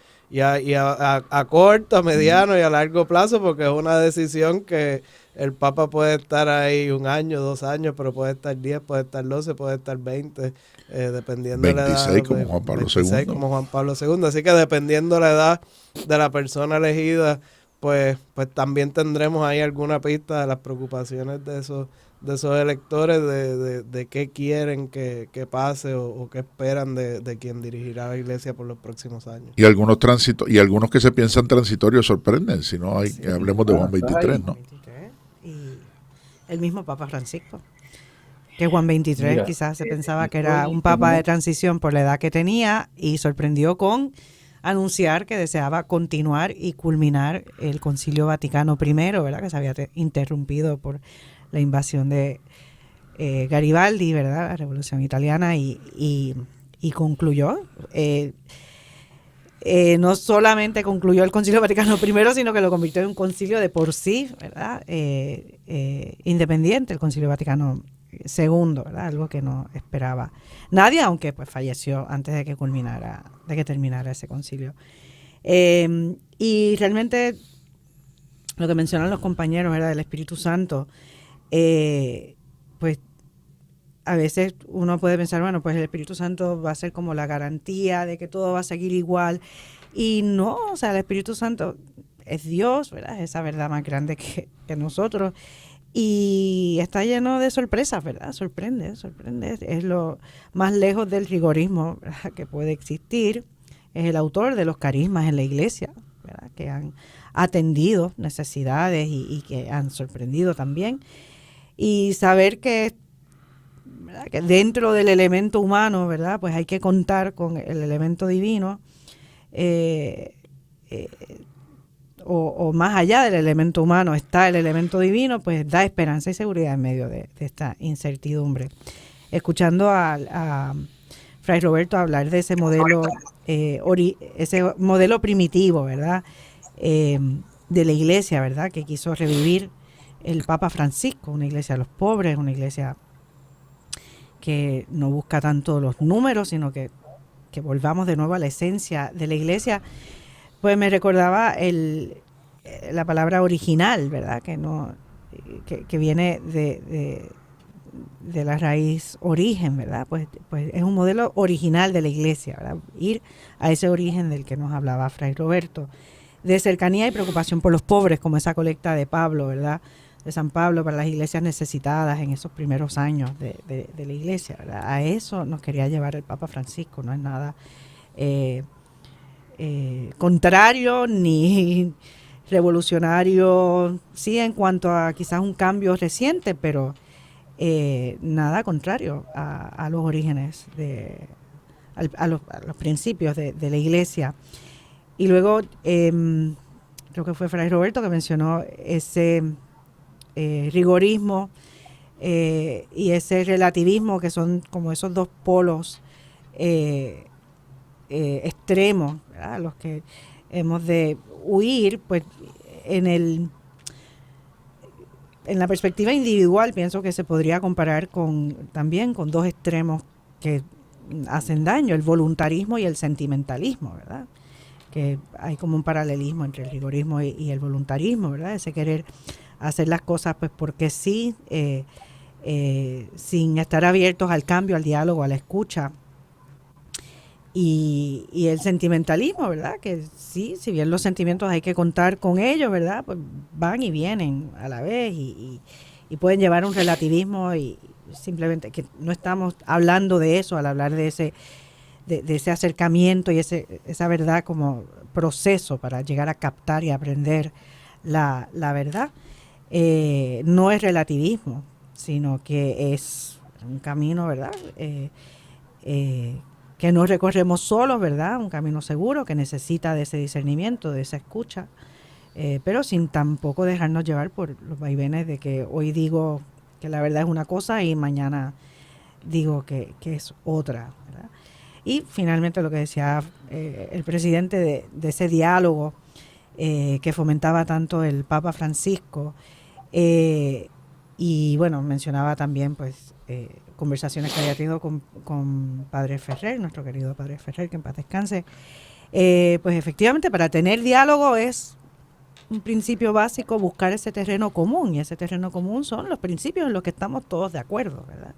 corto, a mediano y a largo plazo, porque es una decisión que el Papa puede estar ahí 1 año, 2 años, pero puede estar 10, puede estar 12, puede estar 20, dependiendo 26 de la edad. como Juan Pablo 26 II. como Juan Pablo II. Así que dependiendo la edad de la persona elegida, pues también tendremos ahí alguna pista de las preocupaciones de esos electores, de qué quieren que pase o qué esperan de quien dirigirá la iglesia por los próximos años. Y algunos que se piensan transitorios sorprenden, si no hay, que hablemos de Juan 23, ¿no? Y el mismo Papa Francisco, que Juan 23 quizás se pensaba que era un papa de transición por la edad que tenía, y sorprendió con anunciar que deseaba continuar y culminar el Concilio Vaticano I, ¿verdad? Que se había interrumpido por la invasión de Garibaldi, ¿verdad? La Revolución Italiana, y concluyó. No solamente concluyó el Concilio Vaticano I, sino que lo convirtió en un concilio de por sí, ¿verdad? Independiente, el Concilio Vaticano II, ¿verdad? Algo que no esperaba nadie, aunque pues falleció antes de que terminara ese concilio. Y realmente lo que mencionan los compañeros, ¿verdad? Del Espíritu Santo, pues a veces uno puede pensar, bueno, pues el Espíritu Santo va a ser como la garantía de que todo va a seguir igual. Y no, o sea, el Espíritu Santo es Dios, ¿verdad? Es esa verdad más grande que nosotros. Y está lleno de sorpresas, ¿verdad? Sorprende. Es lo más lejos del rigorismo, ¿verdad?, que puede existir. Es el autor de los carismas en la iglesia, ¿verdad?, que han atendido necesidades y que han sorprendido también. Y saber que dentro del elemento humano, ¿verdad?, pues hay que contar con el elemento divino, o más allá del elemento humano está el elemento divino, pues da esperanza y seguridad en medio de esta incertidumbre. Escuchando a Fray Roberto hablar de ese modelo, ese modelo primitivo, ¿verdad?, de la iglesia, ¿verdad?, que quiso revivir el Papa Francisco, una iglesia de los pobres, una iglesia que no busca tanto los números, sino que volvamos de nuevo a la esencia de la iglesia. Pues me recordaba la palabra original, ¿verdad?, que viene de la raíz origen, ¿verdad? Pues es un modelo original de la iglesia, ¿verdad? Ir a ese origen del que nos hablaba Fray Roberto, de cercanía y preocupación por los pobres, como esa colecta de Pablo, ¿verdad?, de San Pablo para las iglesias necesitadas en esos primeros años de la iglesia, ¿verdad? A eso nos quería llevar el Papa Francisco. No es nada contrario ni revolucionario, sí, en cuanto a quizás un cambio reciente, pero nada contrario a los orígenes, a los principios de la iglesia. Y luego creo que fue Fray Roberto que mencionó ese rigorismo y ese relativismo, que son como esos dos polos extremos, ¿verdad?, los que hemos de huir. Pues en la perspectiva individual pienso que se podría comparar también con dos extremos que hacen daño, el voluntarismo y el sentimentalismo, ¿verdad?, que hay como un paralelismo entre el rigorismo y el voluntarismo, ¿verdad?, ese querer hacer las cosas pues porque sí, sin estar abiertos al cambio, al diálogo, a la escucha. Y el sentimentalismo, ¿verdad? Que sí, si bien los sentimientos hay que contar con ellos, ¿verdad? Pues van y vienen a la vez y pueden llevar un relativismo y simplemente que no estamos hablando de eso al hablar de ese acercamiento y esa verdad como proceso para llegar a captar y aprender la verdad. No es relativismo, sino que es un camino, ¿verdad? Que no recorremos solos, ¿verdad? Un camino seguro que necesita de ese discernimiento, de esa escucha, pero sin tampoco dejarnos llevar por los vaivenes de que hoy digo que la verdad es una cosa y mañana digo que es otra, ¿verdad? Y finalmente lo que decía el presidente de ese diálogo que fomentaba tanto el Papa Francisco, y bueno, mencionaba también pues conversaciones que había tenido con Padre Ferrer, nuestro querido Padre Ferrer, que en paz descanse. Pues efectivamente para tener diálogo es un principio básico buscar ese terreno común, y ese terreno común son los principios en los que estamos todos de acuerdo, ¿verdad?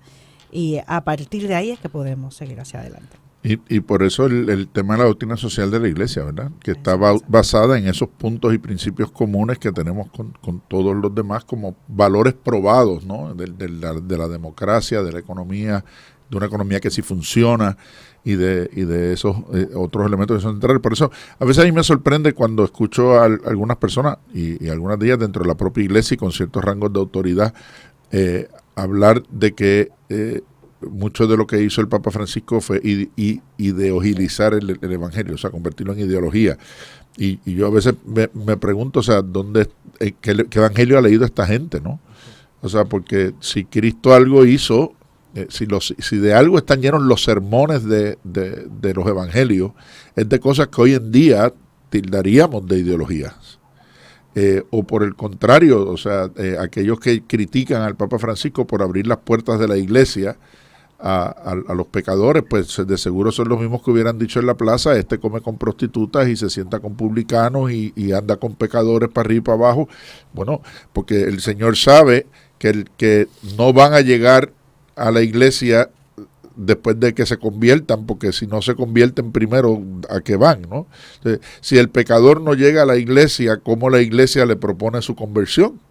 Y a partir de ahí es que podemos seguir hacia adelante. Y por eso el tema de la doctrina social de la Iglesia, ¿verdad? Que está basada en esos puntos y principios comunes que tenemos con todos los demás como valores probados, ¿no? De la democracia, de la economía, de una economía que sí funciona y de esos otros elementos que son centrales. Por eso a veces a mí me sorprende cuando escucho a algunas personas y algunas de ellas dentro de la propia Iglesia y con ciertos rangos de autoridad hablar de que mucho de lo que hizo el Papa Francisco fue ideologizar el Evangelio, o sea, convertirlo en ideología. Y yo a veces me pregunto, o sea, ¿qué Evangelio ha leído esta gente, no? O sea, porque si Cristo algo hizo, si de algo están llenos los sermones de los Evangelios, es de cosas que hoy en día tildaríamos de ideologías. O por el contrario, o sea, aquellos que critican al Papa Francisco por abrir las puertas de la Iglesia a los pecadores, pues de seguro son los mismos que hubieran dicho en la plaza: este come con prostitutas y se sienta con publicanos y anda con pecadores para arriba y para abajo. Bueno, porque el Señor sabe que no van a llegar a la Iglesia después de que se conviertan, porque si no se convierten primero, ¿a qué van, no? Entonces, si el pecador no llega a la Iglesia, ¿cómo la Iglesia le propone su conversión?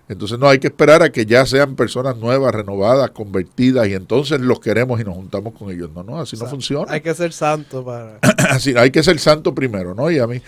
Entonces no hay que esperar a que ya sean personas nuevas, renovadas, convertidas, y entonces los queremos y nos juntamos con ellos. No, así no funciona. Hay que ser santo para... Así, hay que ser santo primero, ¿no? Y a mí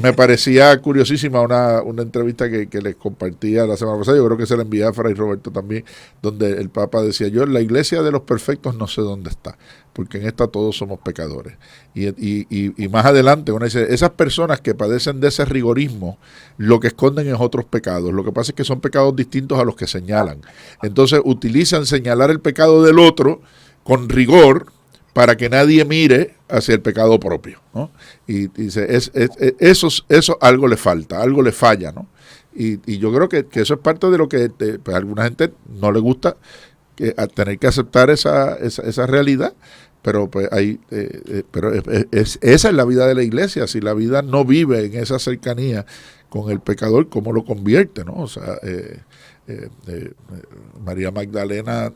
me parecía curiosísima una entrevista que les compartía la semana pasada, yo creo que se la envié a Fray Roberto también, donde el Papa decía: yo en la iglesia de los perfectos no sé dónde está, porque en esta todos somos pecadores. Y más adelante uno dice, esas personas que padecen de ese rigorismo, lo que esconden es otros pecados. Lo que pasa es que son pecados distintos a los que señalan. Entonces utilizan señalar el pecado del otro con rigor para que nadie mire hacia el pecado propio, ¿no? Y dice, eso algo le falta, algo le falla, ¿no? Y yo creo que eso es parte de lo que pues a alguna gente no le gusta, tener que aceptar esa realidad. Pero pues esa es la vida de la iglesia. Si la vida no vive en esa cercanía con el pecador, ¿cómo lo convierte, no? O sea, María Magdalena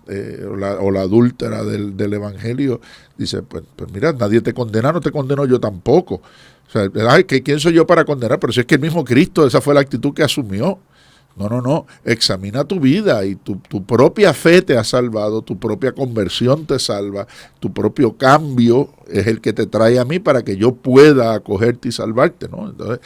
o la adúltera del Evangelio dice, pues mira, nadie te condena, no te condeno yo tampoco. O sea, ¿quién soy yo para condenar? Pero si es que el mismo Cristo, esa fue la actitud que asumió. No, examina tu vida y tu propia fe te ha salvado, tu propia conversión te salva, tu propio cambio es el que te trae a mí para que yo pueda acogerte y salvarte, ¿no? Entonces,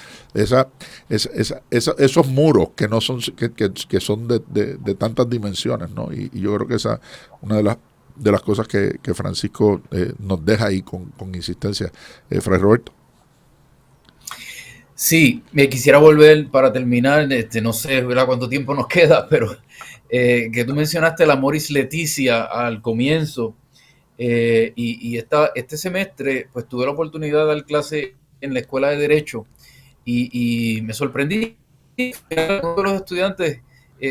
esos muros que no son que son de tantas dimensiones, ¿no? Y yo creo que esa una de las cosas que Francisco nos deja ahí con insistencia. Fray Roberto. Sí, me quisiera volver para terminar, no sé, ¿verdad?, cuánto tiempo nos queda, pero que tú mencionaste la Amoris Laetitia al comienzo, y este semestre pues tuve la oportunidad de dar clase en la Escuela de Derecho y me sorprendí. Uno de los estudiantes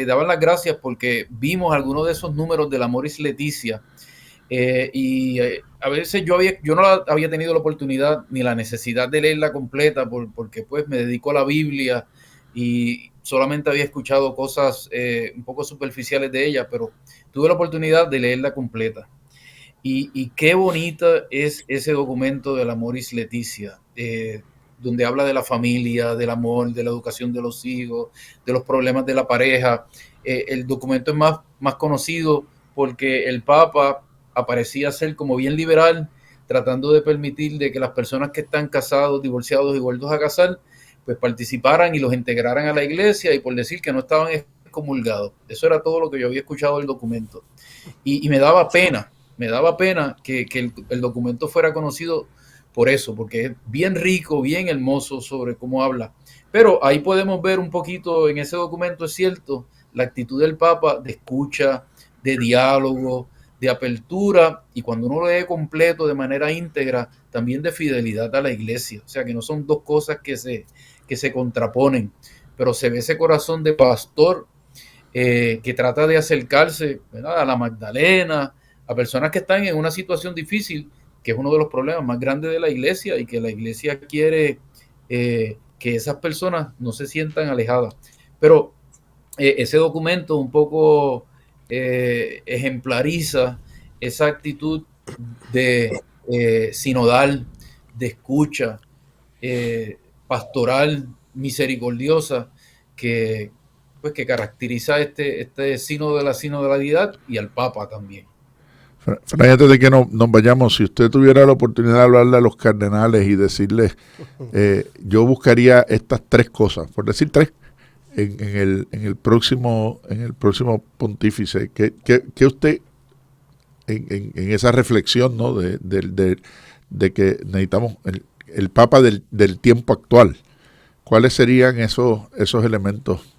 daban las gracias porque vimos algunos de esos números de la Amoris Laetitia. A veces yo no había tenido la oportunidad ni la necesidad de leerla completa porque pues me dedico a la Biblia y solamente había escuchado cosas un poco superficiales de ella, pero tuve la oportunidad de leerla completa. Y qué bonita es ese documento de la Amoris Laetitia, donde habla de la familia, del amor, de la educación de los hijos, de los problemas de la pareja. El documento es más conocido porque el Papa aparecía ser como bien liberal, tratando de permitir de que las personas que están casados, divorciados y vueltos a casar, pues participaran y los integraran a la iglesia, y por decir que no estaban excomulgados. Eso era todo lo que yo había escuchado del documento. Y me daba pena que el documento fuera conocido por eso, porque es bien rico, bien hermoso sobre cómo habla. Pero ahí podemos ver un poquito en ese documento, es cierto, la actitud del Papa de escucha, de diálogo, de apertura, y cuando uno lo lee completo de manera íntegra, también de fidelidad a la iglesia. O sea, que no son dos cosas que se contraponen, pero se ve ese corazón de pastor que trata de acercarse, ¿verdad?, a la Magdalena, a personas que están en una situación difícil, que es uno de los problemas más grandes de la iglesia, y que la iglesia quiere que esas personas no se sientan alejadas. Pero ese documento un poco ejemplariza esa actitud de sinodal, de escucha, pastoral, misericordiosa, que caracteriza este sínodo de la sinodalidad, y al Papa también. Fray, antes de que nos vayamos, si usted tuviera la oportunidad de hablarle a los cardenales y decirles, yo buscaría estas tres cosas, por decir tres, en el próximo pontífice, que usted, en esa reflexión, ¿no?, de que necesitamos el Papa del tiempo actual, ¿cuáles serían esos elementos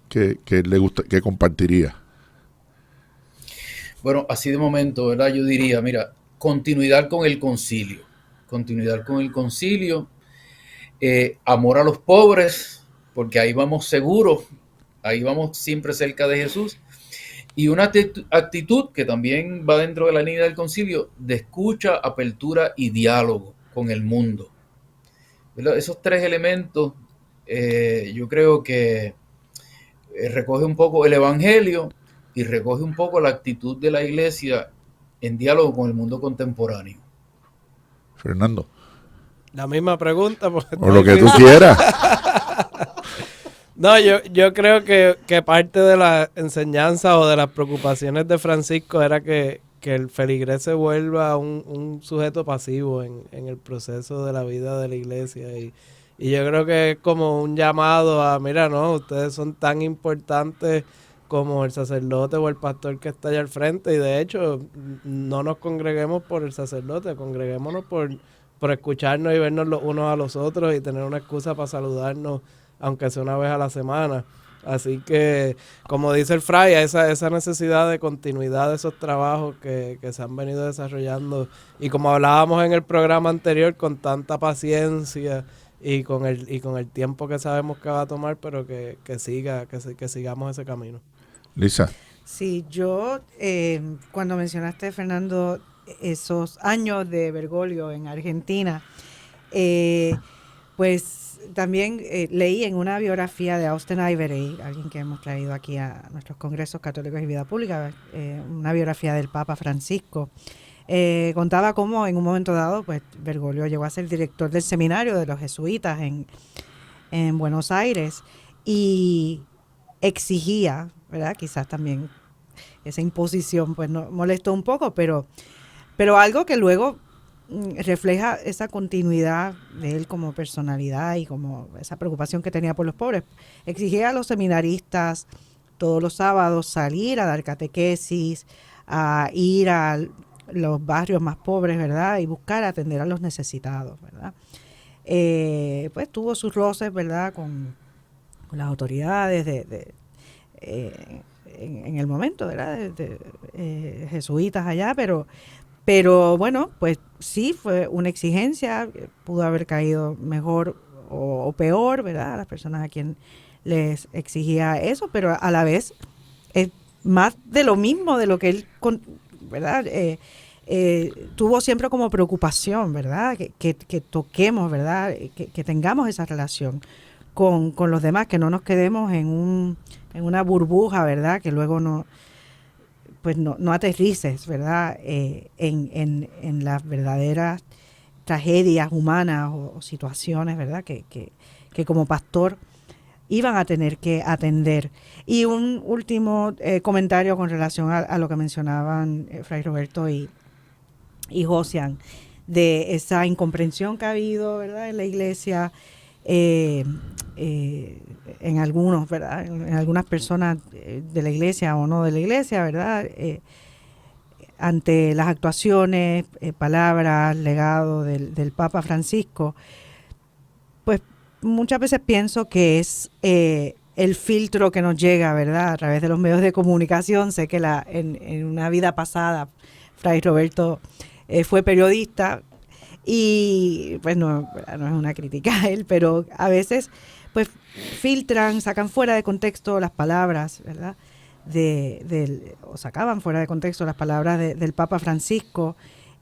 que le gusta, que compartiría? Bueno, así de momento, ¿verdad? Yo diría, mira, continuidad con el concilio, amor a los pobres, porque ahí vamos seguros, ahí vamos siempre cerca de Jesús, y una actitud que también va dentro de la línea del concilio, de escucha, apertura y diálogo con el mundo. ¿Verdad? Esos tres elementos, yo creo que recoge un poco el evangelio y recoge un poco la actitud de la iglesia en diálogo con el mundo contemporáneo. Fernando. La misma pregunta. O lo que tú quieras. No, yo creo que parte de la enseñanza o de las preocupaciones de Francisco era que el feligrés se vuelva un sujeto pasivo en el proceso de la vida de la iglesia. Y yo creo que es como un llamado a, mira, no, ustedes son tan importantes como el sacerdote o el pastor que está allá al frente, y de hecho no nos congreguemos por el sacerdote, congreguémonos por escucharnos y vernos los unos a los otros y tener una excusa para saludarnos, aunque sea una vez a la semana. Así que, como dice el Fray, esa necesidad de continuidad de esos trabajos que se han venido desarrollando, y como hablábamos en el programa anterior, con tanta paciencia y con el tiempo que sabemos que va a tomar, pero que sigamos ese camino. Lisa. Sí, yo, cuando mencionaste, Fernando, esos años de Bergoglio en Argentina, pues también leí en una biografía de Austen Ivery, alguien que hemos traído aquí a nuestros congresos católicos y vida pública, una biografía del Papa Francisco. Contaba cómo en un momento dado, pues Bergoglio llegó a ser director del seminario de los jesuitas en Buenos Aires, y exigía, ¿verdad? Quizás también esa imposición pues no molestó un poco, pero algo que luego refleja esa continuidad de él como personalidad y como esa preocupación que tenía por los pobres. Exigía a los seminaristas todos los sábados salir a dar catequesis, a ir a los barrios más pobres, ¿verdad? Y buscar atender a los necesitados, ¿verdad? Pues tuvo sus roces, ¿verdad? Con las autoridades en el momento, ¿verdad? Jesuitas allá, pero bueno, pues sí, fue una exigencia, pudo haber caído mejor o peor, ¿verdad? A las personas a quien les exigía eso, pero a la vez es más de lo mismo de lo que él, ¿verdad? Tuvo siempre como preocupación, ¿verdad? Que toquemos, ¿verdad? Que tengamos esa relación con los demás, que no nos quedemos en una burbuja, ¿verdad? Que luego no aterrices, ¿verdad? En las verdaderas tragedias humanas o situaciones, ¿verdad? Que como pastor iban a tener que atender. Y un último comentario con relación a lo que mencionaban Fray Roberto y Josian, de esa incomprensión que ha habido, ¿verdad?, en la iglesia, en algunos, ¿verdad?, en algunas personas de la iglesia o no de la iglesia, ¿verdad?, ante las actuaciones, palabras, legado del Papa Francisco. Pues muchas veces pienso que es el filtro que nos llega, ¿verdad?, a través de los medios de comunicación. Sé que en una vida pasada Fray Roberto fue periodista y pues no es una crítica a él, pero a veces pues filtran, sacan fuera de contexto las palabras, ¿verdad?, o sacaban fuera de contexto las palabras del Papa Francisco,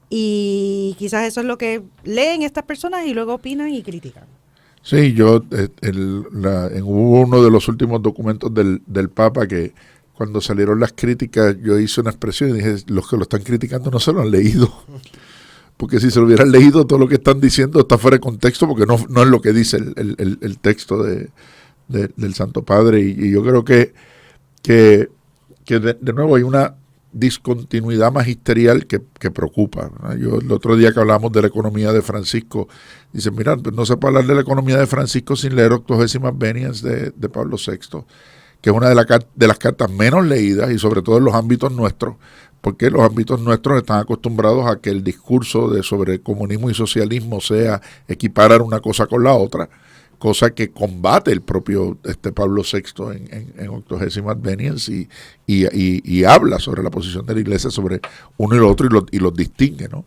y quizás eso es lo que leen estas personas y luego opinan y critican. Sí, hubo uno de los últimos documentos del Papa que cuando salieron las críticas yo hice una expresión y dije, los que lo están criticando no se lo han leído, porque si se lo hubieran leído todo lo que están diciendo está fuera de contexto, porque no es lo que dice el texto del Santo Padre, y yo creo que de nuevo hay una discontinuidad magisterial que preocupa, ¿no? Yo el otro día que hablamos de la economía de Francisco, dicen, mira, pues no se puede hablar de la economía de Francisco sin leer Octogésimas Venias de Pablo VI, que es una de las cartas menos leídas, y sobre todo en los ámbitos nuestros, porque los ámbitos nuestros están acostumbrados a que el discurso sobre comunismo y socialismo sea equiparar una cosa con la otra, cosa que combate el propio Pablo VI en Octogésimas Venias y habla sobre la posición de la Iglesia sobre uno y lo otro y los distingue, ¿no?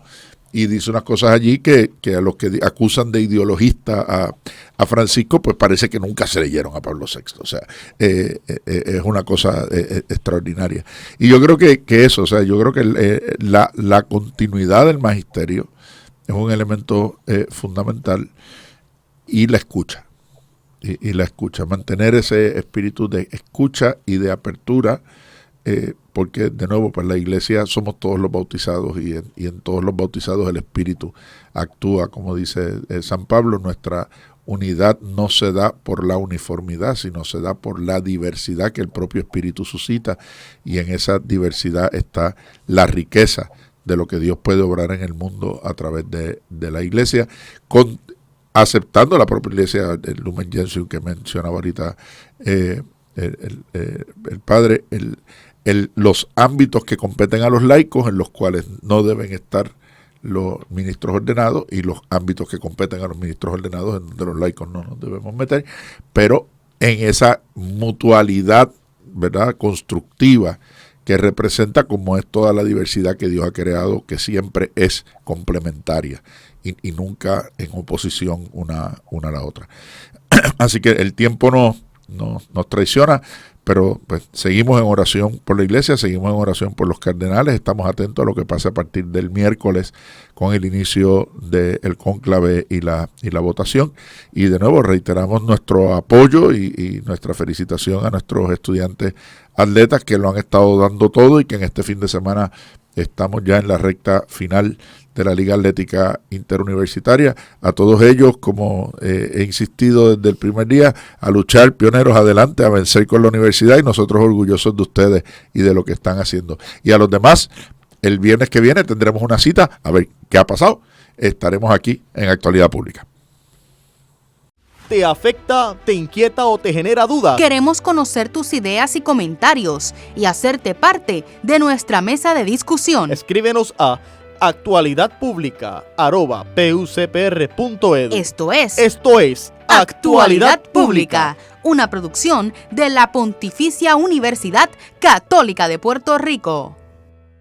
Y dice unas cosas allí que a los que acusan de ideologista a Francisco, pues parece que nunca se leyeron a Pablo VI. O sea, es una cosa extraordinaria. Y yo creo que eso, o sea, yo creo que la continuidad del magisterio es un elemento fundamental, y la escucha. Y la escucha, mantener ese espíritu de escucha y de apertura, porque de nuevo, pues la iglesia somos todos los bautizados, y en todos los bautizados el Espíritu actúa, como dice San Pablo. Nuestra unidad no se da por la uniformidad, sino se da por la diversidad que el propio Espíritu suscita, y en esa diversidad está la riqueza de lo que Dios puede obrar en el mundo a través de la iglesia, aceptando la propia iglesia, el Lumen Gentium que mencionaba ahorita el padre, los ámbitos que competen a los laicos, en los cuales no deben estar los ministros ordenados, y los ámbitos que competen a los ministros ordenados, en donde los laicos no nos debemos meter, pero en esa mutualidad, ¿verdad?, constructiva, que representa como es toda la diversidad que Dios ha creado, que siempre es complementaria y nunca en oposición una a la otra. Así que el tiempo nos traiciona, pero pues seguimos en oración por la iglesia, seguimos en oración por los cardenales, estamos atentos a lo que pase a partir del miércoles con el inicio del cónclave y la votación, y de nuevo reiteramos nuestro apoyo y nuestra felicitación a nuestros estudiantes atletas que lo han estado dando todo, y que en este fin de semana estamos ya en la recta final de la Liga Atlética Interuniversitaria. A todos ellos, como he insistido desde el primer día, a luchar, pioneros, adelante, a vencer con la universidad, y nosotros orgullosos de ustedes y de lo que están haciendo. Y a los demás, el viernes que viene tendremos una cita, a ver qué ha pasado. Estaremos aquí en Actualidad Pública. ¿Te afecta, te inquieta o te genera dudas? Queremos conocer tus ideas y comentarios y hacerte parte de nuestra mesa de discusión. Escríbenos a actualidadpublica@pucpr.edu. Esto es Actualidad Pública, una producción de la Pontificia Universidad Católica de Puerto Rico.